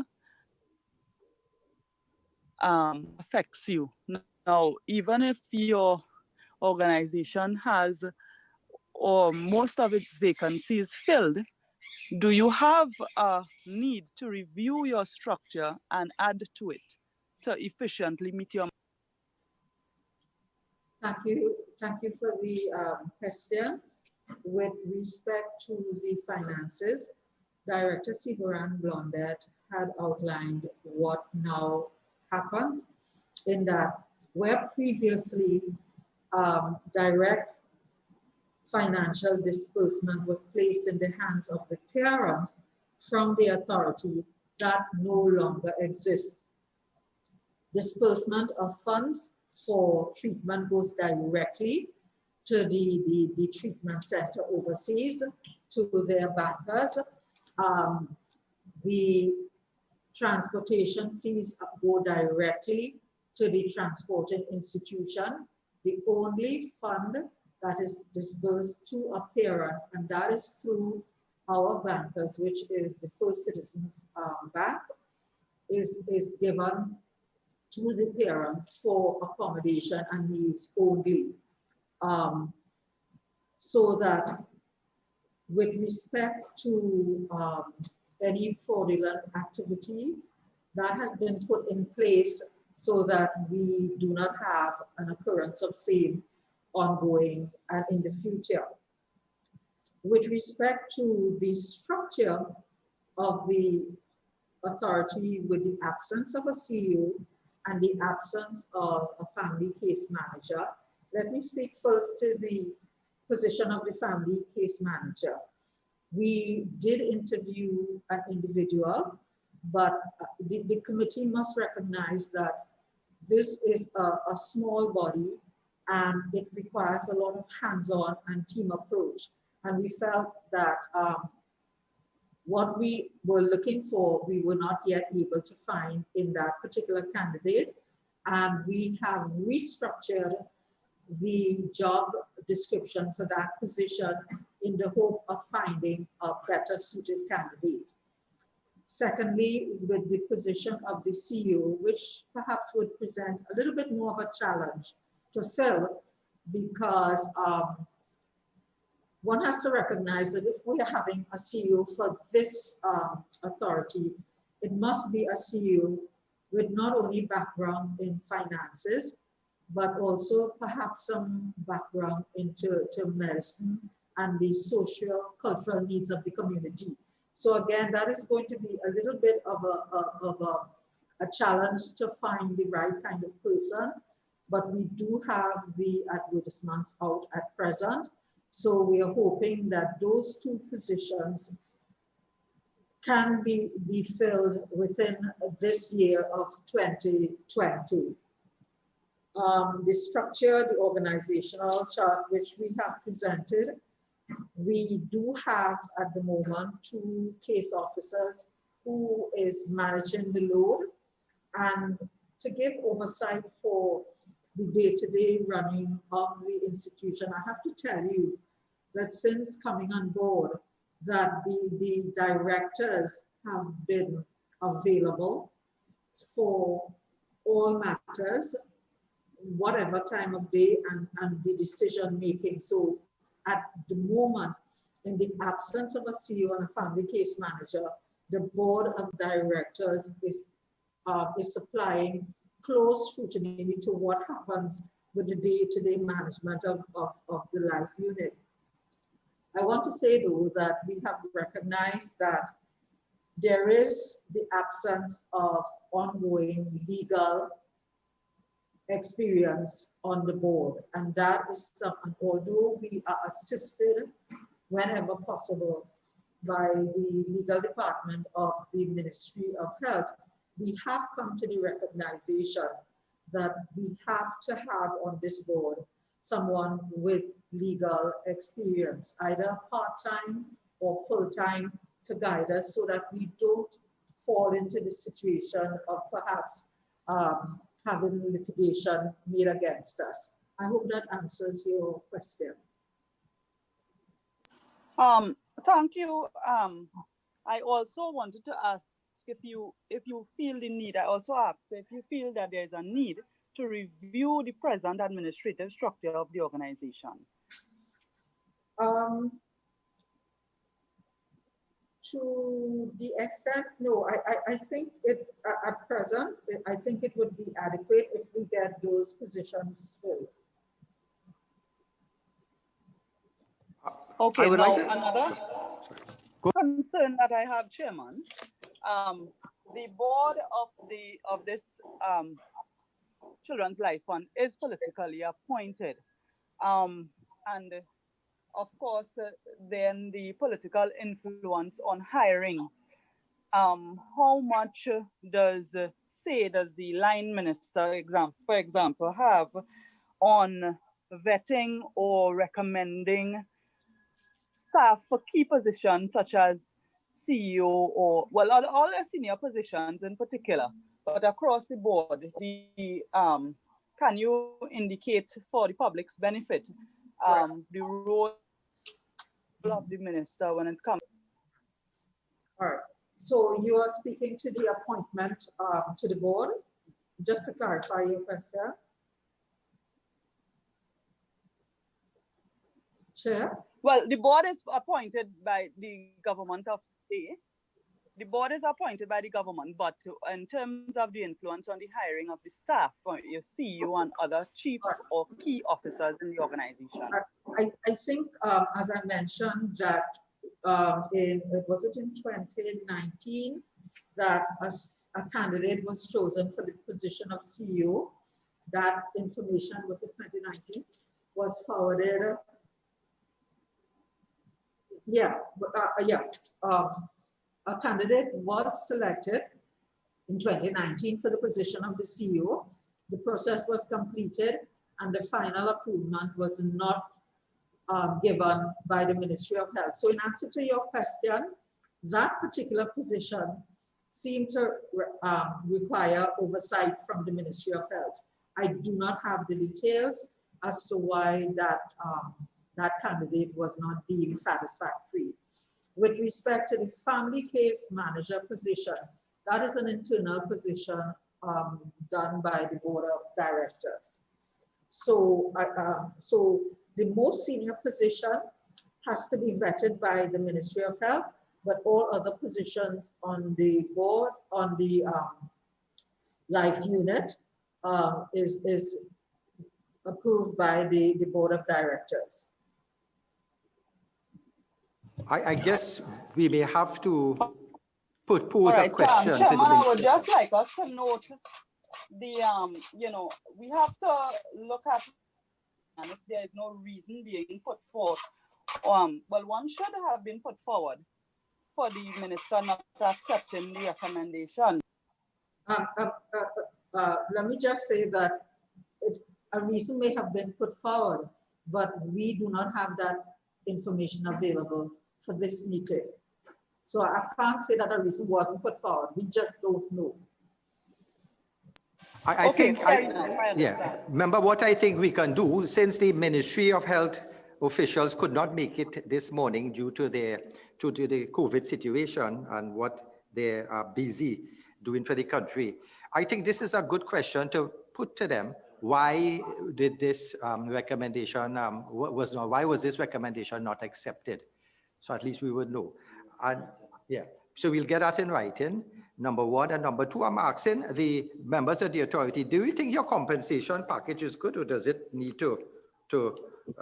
affects you. Now, even if your organization has or most of its vacancies filled, do you have a need to review your structure and add to it to efficiently meet your? Thank you. Thank you for the question. With respect to the finances, Director Sivaran Blondet had outlined what now happens in that where previously direct financial disbursement was placed in the hands of the parent from the authority, that no longer exists. Disbursement of funds for treatment goes directly to the treatment center overseas, to their bankers. The transportation fees go directly to the transporting institution. The only fund that is disbursed to a parent, and that is through our bankers, which is the First Citizens Bank, is given to the parent for accommodation and needs only. So that with respect to any fraudulent activity, that has been put in place so that we do not have an occurrence of same ongoing and in the future. With respect to the structure of the authority, with the absence of a CEO and the absence of a family case manager, let me speak first to the position of the family case manager. We did interview an individual, but the committee must recognize that this is a small body and it requires a lot of hands-on and team approach. And we felt that what we were looking for, we were not yet able to find in that particular candidate. And we have restructured the job description for that position in the hope of finding a better suited candidate. Secondly, with the position of the CEO, which perhaps would present a little bit more of a challenge to fill, because one has to recognize that if we are having a CEO for this authority, it must be a CEO with not only background in finances, but also perhaps some background into medicine and the social, cultural needs of the community. So again, that is going to be a little bit of a challenge to find the right kind of person, but we do have the advertisements out at present. So we are hoping that those two positions can be filled within this year of 2020. The structure, the organizational chart, which we have presented, we do have at the moment 2 case officers who is managing the load, and to give oversight for the day-to-day running of the institution. I have to tell you that since coming on board, that the directors have been available for all matters, whatever time of day, and the decision making. So at the moment, in the absence of a CEO and a family case manager, the board of directors is supplying close scrutiny to what happens with the day-to-day management of the life unit. I want to say though that we have recognized that there is the absence of ongoing legal experience on the board. And that is something, although we are assisted whenever possible by the legal department of the Ministry of Health, we have come to the recognition that we have to have on this board someone with legal experience, either part-time or full-time, to guide us so that we don't fall into the situation of perhaps having litigation made against us. I hope that answers your question. Thank you. I also wanted to ask if you feel the need, I also asked if you feel that there is a need to review the present administrative structure of the organization. To the extent, no, I think it, at present, I think it would be adequate if we get those positions filled. Okay, now like another concern that I have, Chairman, the board of this Children's Life Fund is politically appointed, and of course, then the political influence on hiring. How much does the line minister, for example, have on vetting or recommending staff for key positions such as CEO or, well, all the senior positions in particular, but across the board, can you indicate for the public's benefit the role of the minister when it comes? All right. So you are speaking to the appointment to the board. Just to clarify your question. Chair? Well, the board is appointed by the government of the board is appointed by the government, but in terms of the influence on the hiring of the staff, your CEO and other chief or key officers in the organization. I think, as I mentioned, that was it in 2019 that a candidate was chosen for the position of CEO. That information was in 2019, was forwarded. A candidate was selected in 2019 for the position of the CEO. The process was completed and the final approval was not given by the Ministry of Health. So in answer to your question, that particular position seemed to require oversight from the Ministry of Health. I do not have the details as to why that candidate was not deemed satisfactory. With respect to the family case manager position, that is an internal position done by the board of directors. So, the most senior position has to be vetted by the Ministry of Health, but all other positions on the board, on the life unit, is approved by the board of directors. I guess we may have to pose a question to the Chairman, I would minister. just like us to note the, we have to look at, and if there is no reason being put forth, well, one should have been put forward for the minister not accepting the recommendation. Let me just say that a reason may have been put forward, but we do not have that information available for this meeting. So I can't say that a reason wasn't put forward. We just don't know. I think, remember what I think we can do, since the Ministry of Health officials could not make it this morning due to the COVID situation and what they are busy doing for the country. I think this is a good question to put to them. Why did this recommendation, why was this recommendation not accepted? So at least we would know. And yeah, so we'll get that in writing, number one. And number two, I'm asking the members of the authority, do you think your compensation package is good, or does it need to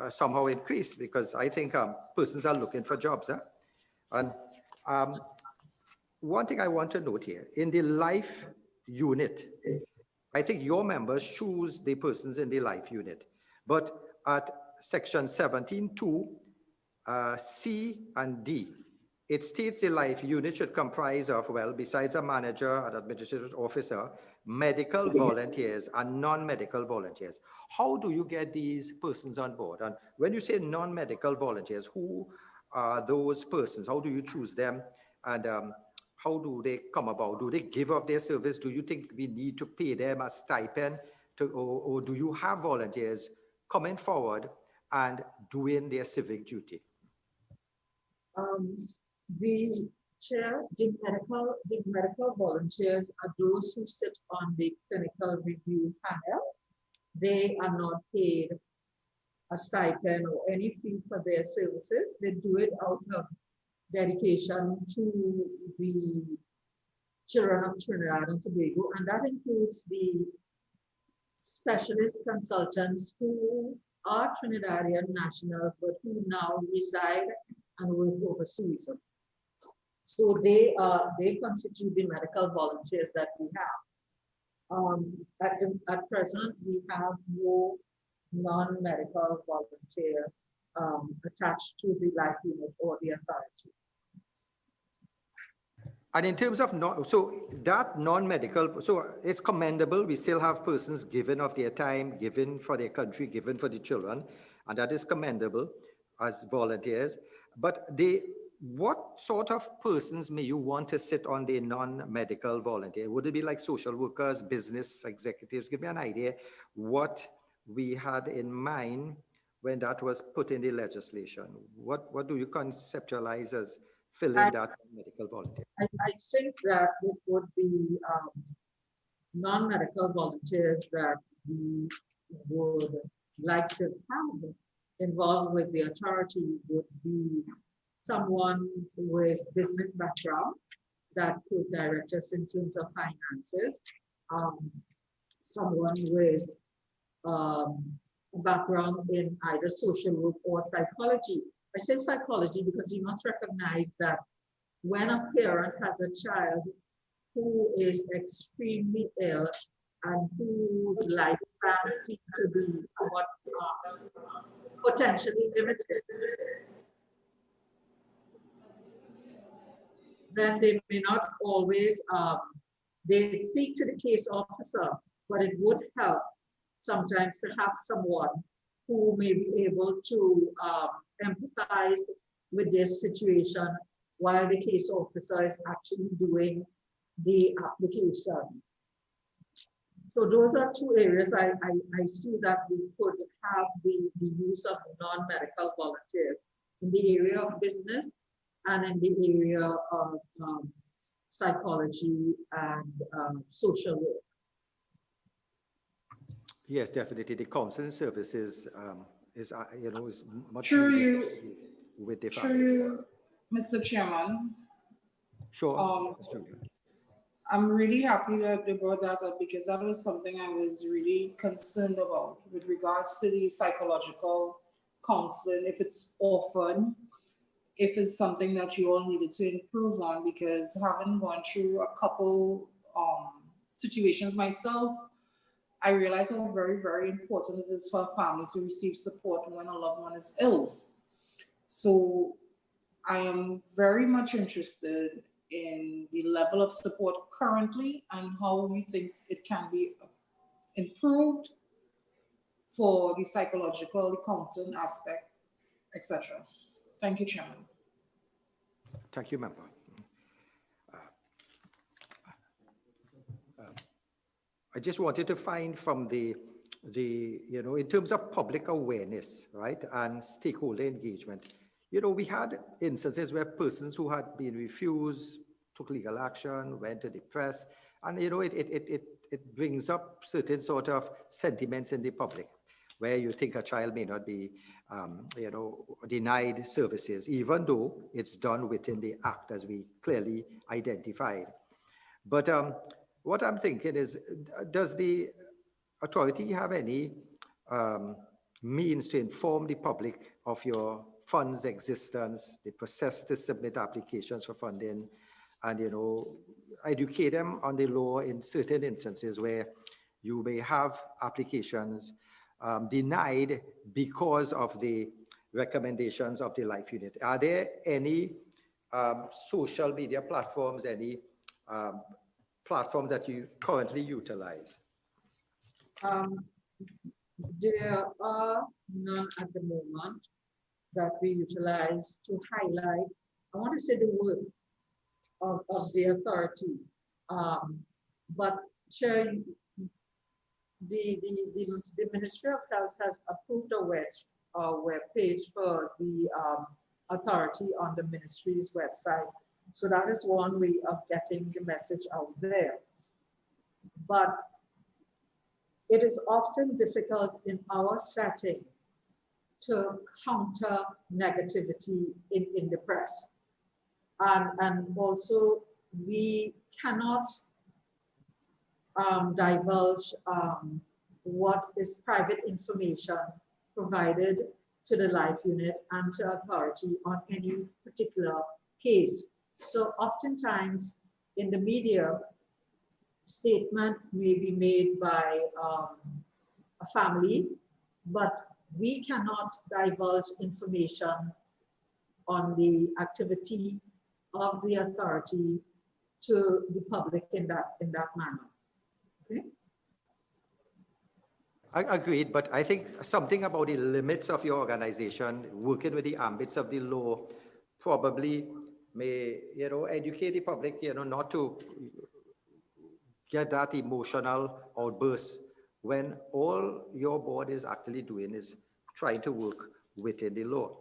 somehow increase? Because I think persons are looking for jobs. And one thing I want to note here, in the life unit, I think your members choose the persons in the life unit. But at section 17.2, C and D, it states the life unit should comprise of, well, besides a manager, an administrative officer, medical volunteers and non-medical volunteers. How do you get these persons on board? And when you say non-medical volunteers, who are those persons? How do you choose them? And how do they come about? Do they give up their service? Do you think we need to pay them a stipend? Or do you have volunteers coming forward and doing their civic duty? The chair, the medical volunteers are those who sit on the clinical review panel. They are not paid a stipend or any fee for their services. They do it out of dedication to the children of Trinidad and Tobago, and that includes the specialist consultants who are Trinidadian nationals, but who now reside and work overseas. So they constitute the medical volunteers that we have. At present, we have no non-medical volunteer attached to the life unit or the authority. And in terms of that non-medical, so it's commendable. We still have persons given of their time, given for their country, given for the children, and that is commendable as volunteers. But what sort of persons may you want to sit on the non-medical volunteer? Would it be like social workers, business executives? Give me an idea what we had in mind when that was put in the legislation. What do you conceptualize as filling that medical volunteer? I think that it would be non-medical volunteers that we would like to have involved with the authority would be someone with business background that could direct us in terms of finances, someone with a background in either social work or psychology. I say psychology because you must recognize that when a parent has a child who is extremely ill and whose lifespan seems to be somewhat potentially limited, then they may not always, they speak to the case officer, but it would help sometimes to have someone who may be able to empathize with this situation while the case officer is actually doing the application. So those are two areas I see that we could have the use of non-medical volunteers in the area of business and in the area of psychology and social work. Yes, definitely. The counseling services is much Through with the family. Through Mr. Chairman. Sure. I'm really happy that they brought that up because that was something I was really concerned about with regards to the psychological counseling, if it's often, if it's something that you all needed to improve on, because having gone through a couple situations myself, I realize how very, very important it is for a family to receive support when a loved one is ill. So I am very much interested in the level of support currently and how we think it can be improved for the psychological, the counseling aspect, etc. Thank you, Chairman. Thank you, Member. I just wanted to find from the in terms of public awareness, right, and stakeholder engagement, we had instances where persons who had been refused took legal action, went to the press, and it brings up certain sort of sentiments in the public, where you think a child may not be, denied services, even though it's done within the act as we clearly identified. But what I'm thinking is, does the authority have any means to inform the public of your fund's existence, the process to submit applications for funding, and educate them on the law in certain instances where you may have applications denied because of the recommendations of the Life Unit. Are there any social media platforms, any platforms that you currently utilize? There are none at the moment that we utilize to highlight, I want to say, the work of the authority. But Chair, the Ministry of Health has approved a web page for the authority on the ministry's website. So that is one way of getting the message out there. But it is often difficult in our setting to counter negativity in the press. And also we cannot divulge what is private information provided to the Life Unit and to authority on any particular case. So oftentimes in the media, statement may be made by a family, but we cannot divulge information on the activity of the authority to the public in that manner. Okay? I agreed, but I think something about the limits of your organization, working with the ambits of the law, probably may, educate the public, not to get that emotional outburst when all your board is actually doing is trying to work within the law.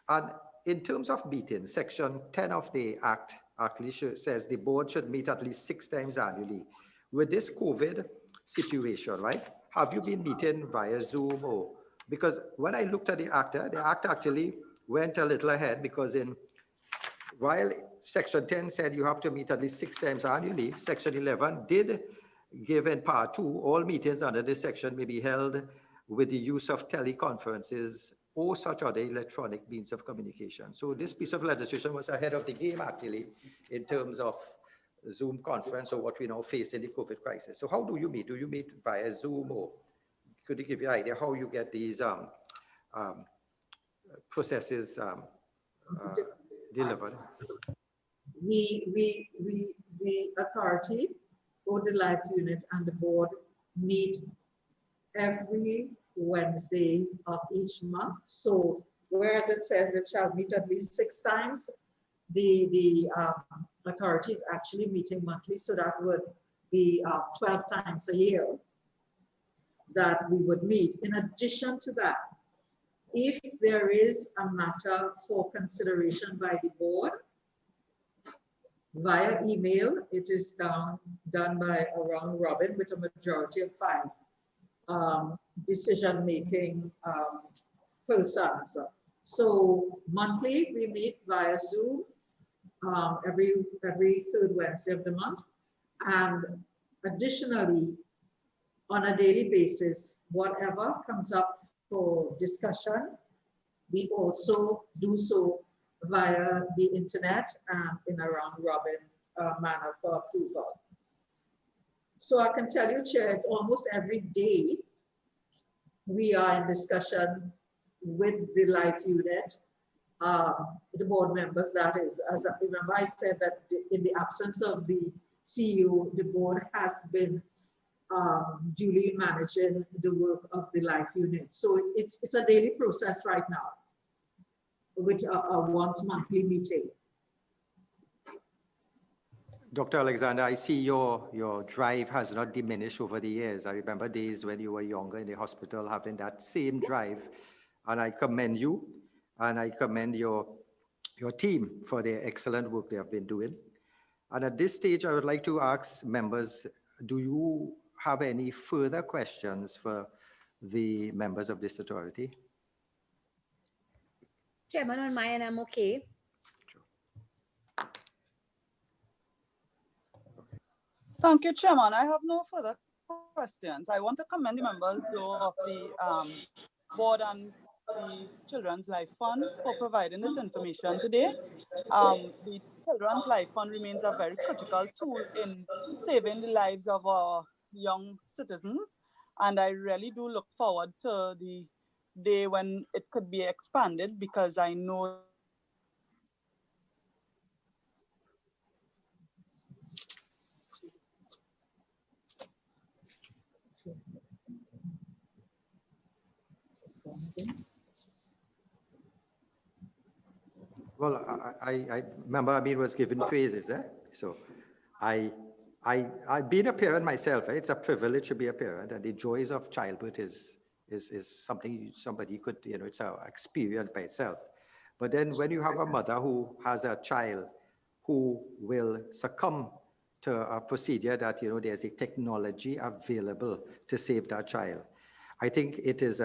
And in terms of meetings, Section 10 of the Act actually says the board should meet at least 6 times annually. With this COVID situation, right? Have you been meeting via Zoom or, because when I looked at the Act actually went a little ahead, because while Section 10 said you have to meet at least 6 times annually, Section 11 did give in Part 2, all meetings under this section may be held with the use of teleconferences or such other electronic means of communication. So this piece of legislation was ahead of the game actually in terms of Zoom conference or what we now face in the COVID crisis. So how do you meet? Do you meet via Zoom, or could you give you an idea how you get these processes delivered? The authority or the Life Unit and the board meet every Wednesday of each month. So whereas it says it shall meet at least 6 times, the authority is actually meeting monthly. So that would be 12 times a year that we would meet. In addition to that, if there is a matter for consideration by the board, via email, it is done by a round robin with a majority of 5 decision-making persons. So monthly we meet via Zoom every 3rd Wednesday of the month, and additionally on a daily basis, whatever comes up for discussion, we also do so via the internet and in a round robin manner for approval. So I can tell you, Chair, it's almost every day we are in discussion with the Life Unit, the board members, that is. As I remember, I said that in the absence of the CEO, the board has been duly managing the work of the Life Unit. So it's a daily process right now, with a once monthly meeting. Dr. Alexander, I see your drive has not diminished over the years. I remember days when you were younger in the hospital having that same drive, and I commend you and I commend your team for their excellent work they have been doing. And at this stage, I would like to ask members, do you have any further questions for the members of this authority? Chairman, on my end, I'm okay. Thank you, Chairman. I have no further questions. I want to commend the members of the board and the Children's Life Fund for providing this information today. The Children's Life Fund remains a very critical tool in saving the lives of our young citizens. And I really do look forward to the day when it could be expanded, because I know Well, I remember Amin was given praises, eh? So I've been a parent myself. Eh? It's a privilege to be a parent, and the joys of childhood is something somebody could, it's an experience by itself. But then when you have a mother who has a child who will succumb to a procedure that, there's a technology available to save that child, I think it is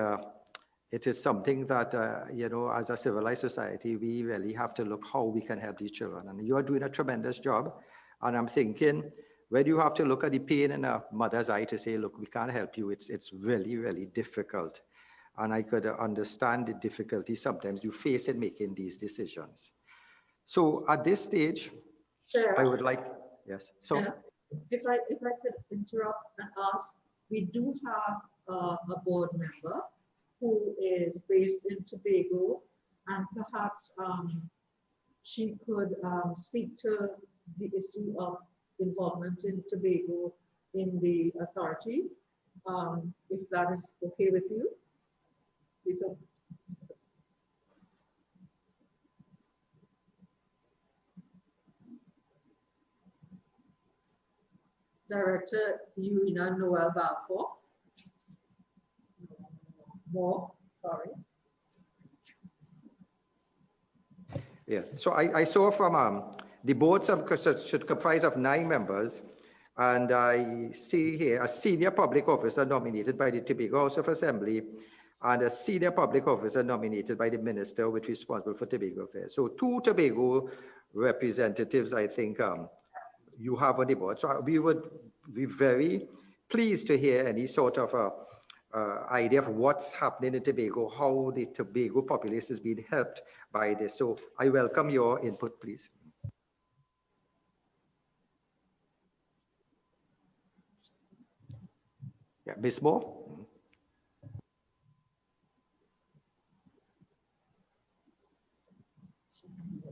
something that, as a civilized society, we really have to look how we can help these children. And you are doing a tremendous job. And I'm thinking, when you have to look at the pain in a mother's eye to say, look, we can't help you, it's really, really difficult. And I could understand the difficulty sometimes you face in making these decisions. So at this stage, Chair, I would like, yes. So if I could interrupt and ask, we do have a board member who is based in Tobago, and perhaps she could speak to the issue of involvement in Tobago in the authority, if that is okay with you. Director Irina Noel Balfour. More, sorry. Yeah, so I saw from the board should comprise of 9 members, and I see here a senior public officer nominated by the Tobago House of Assembly and a senior public officer nominated by the minister with responsible for Tobago affairs. So 2 Tobago representatives, I think, you have on the board. So we would be very pleased to hear any sort of idea of what's happening in Tobago, how the Tobago populace is being helped by this. So I welcome your input, please. Yeah, Ms. Moore.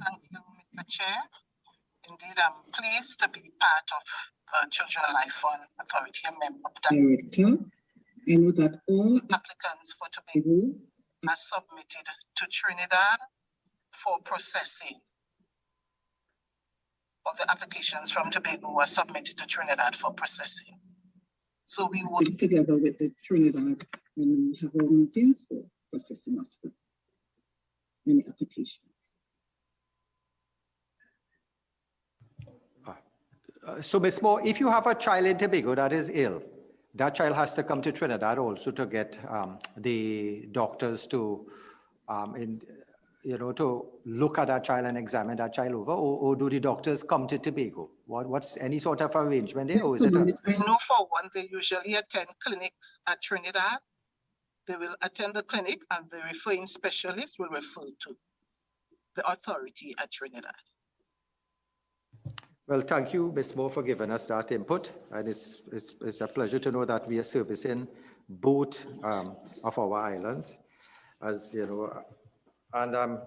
Thank you, Mr. Chair. Indeed, I'm pleased to be part of the Children Life Fund Authority, a member of that. Director, I know that all applicants for Tobago are submitted to Trinidad for processing. All the applications from Tobago were submitted to Trinidad for processing. So we would together with the Trinidad and have our meetings for processing of any applications. So Ms. Moore, if you have a child in Tobago that is ill, that child has to come to Trinidad also to get the doctors to, to look at that child and examine that child over, or do the doctors come to Tobago? What's any sort of arrangement there? Or is it we know for one, they usually attend clinics at Trinidad. They will attend the clinic and the referring specialist will refer to the authority at Trinidad. Well, thank you, Ms. Moore, for giving us that input. And it's a pleasure to know that we are servicing both of our islands, as you know. And I'm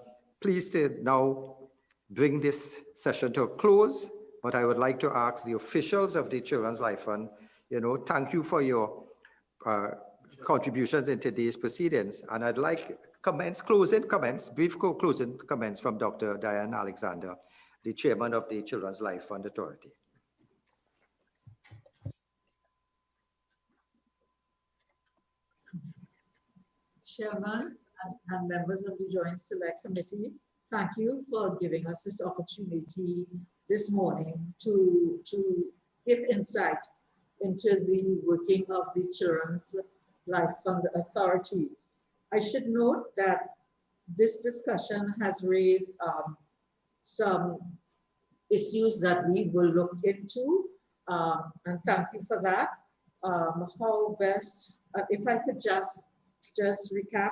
pleased to now bring this session to a close, but I would like to ask the officials of the Children's Life Fund, thank you for your contributions in today's proceedings. And I'd like closing comments, brief closing comments from Dr. Diane Alexander, the chairman of the Children's Life Fund Authority. Chairman and members of the Joint Select Committee, thank you for giving us this opportunity this morning to give insight into the working of the Children's Life Fund Authority. I should note that this discussion has raised some issues that we will look into, and thank you for that. How best, if I could just recap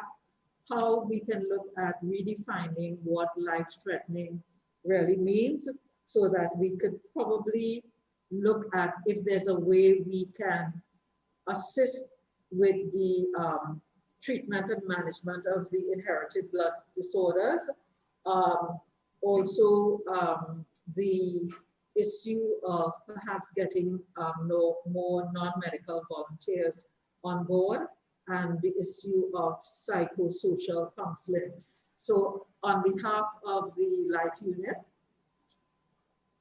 how we can look at redefining what life-threatening really means, so that we could probably look at if there's a way we can assist with the treatment and management of the inherited blood disorders. Also, the issue of perhaps getting more non-medical volunteers on board, and the issue of psychosocial counseling. So on behalf of the Life Unit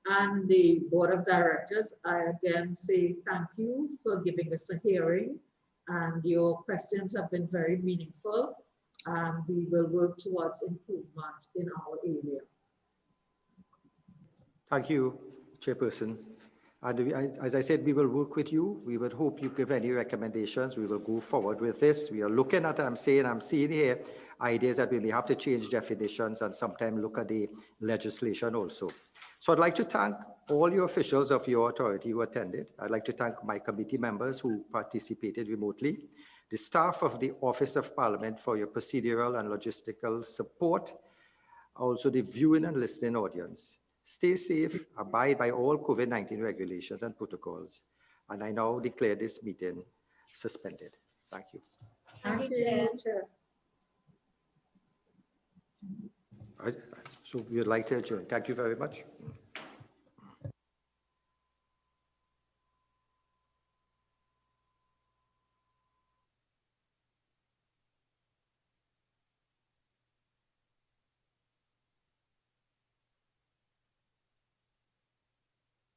and the Board of Directors, I again say thank you for giving us a hearing, and your questions have been very meaningful, and we will work towards improvement in our area. Thank you, Chairperson. And as I said, we will work with you. We would hope you give any recommendations. We will go forward with this. We are looking at, I'm seeing here ideas that we may have to change definitions and sometimes look at the legislation also. So I'd like to thank all your officials of your authority who attended. I'd like to thank my committee members who participated remotely, the staff of the Office of Parliament for your procedural and logistical support, also the viewing and listening audience. Stay safe, abide by all COVID-19 regulations and protocols. And I now declare this meeting suspended. Thank you. Thank you, Chair. So we would like to adjourn. Thank you very much.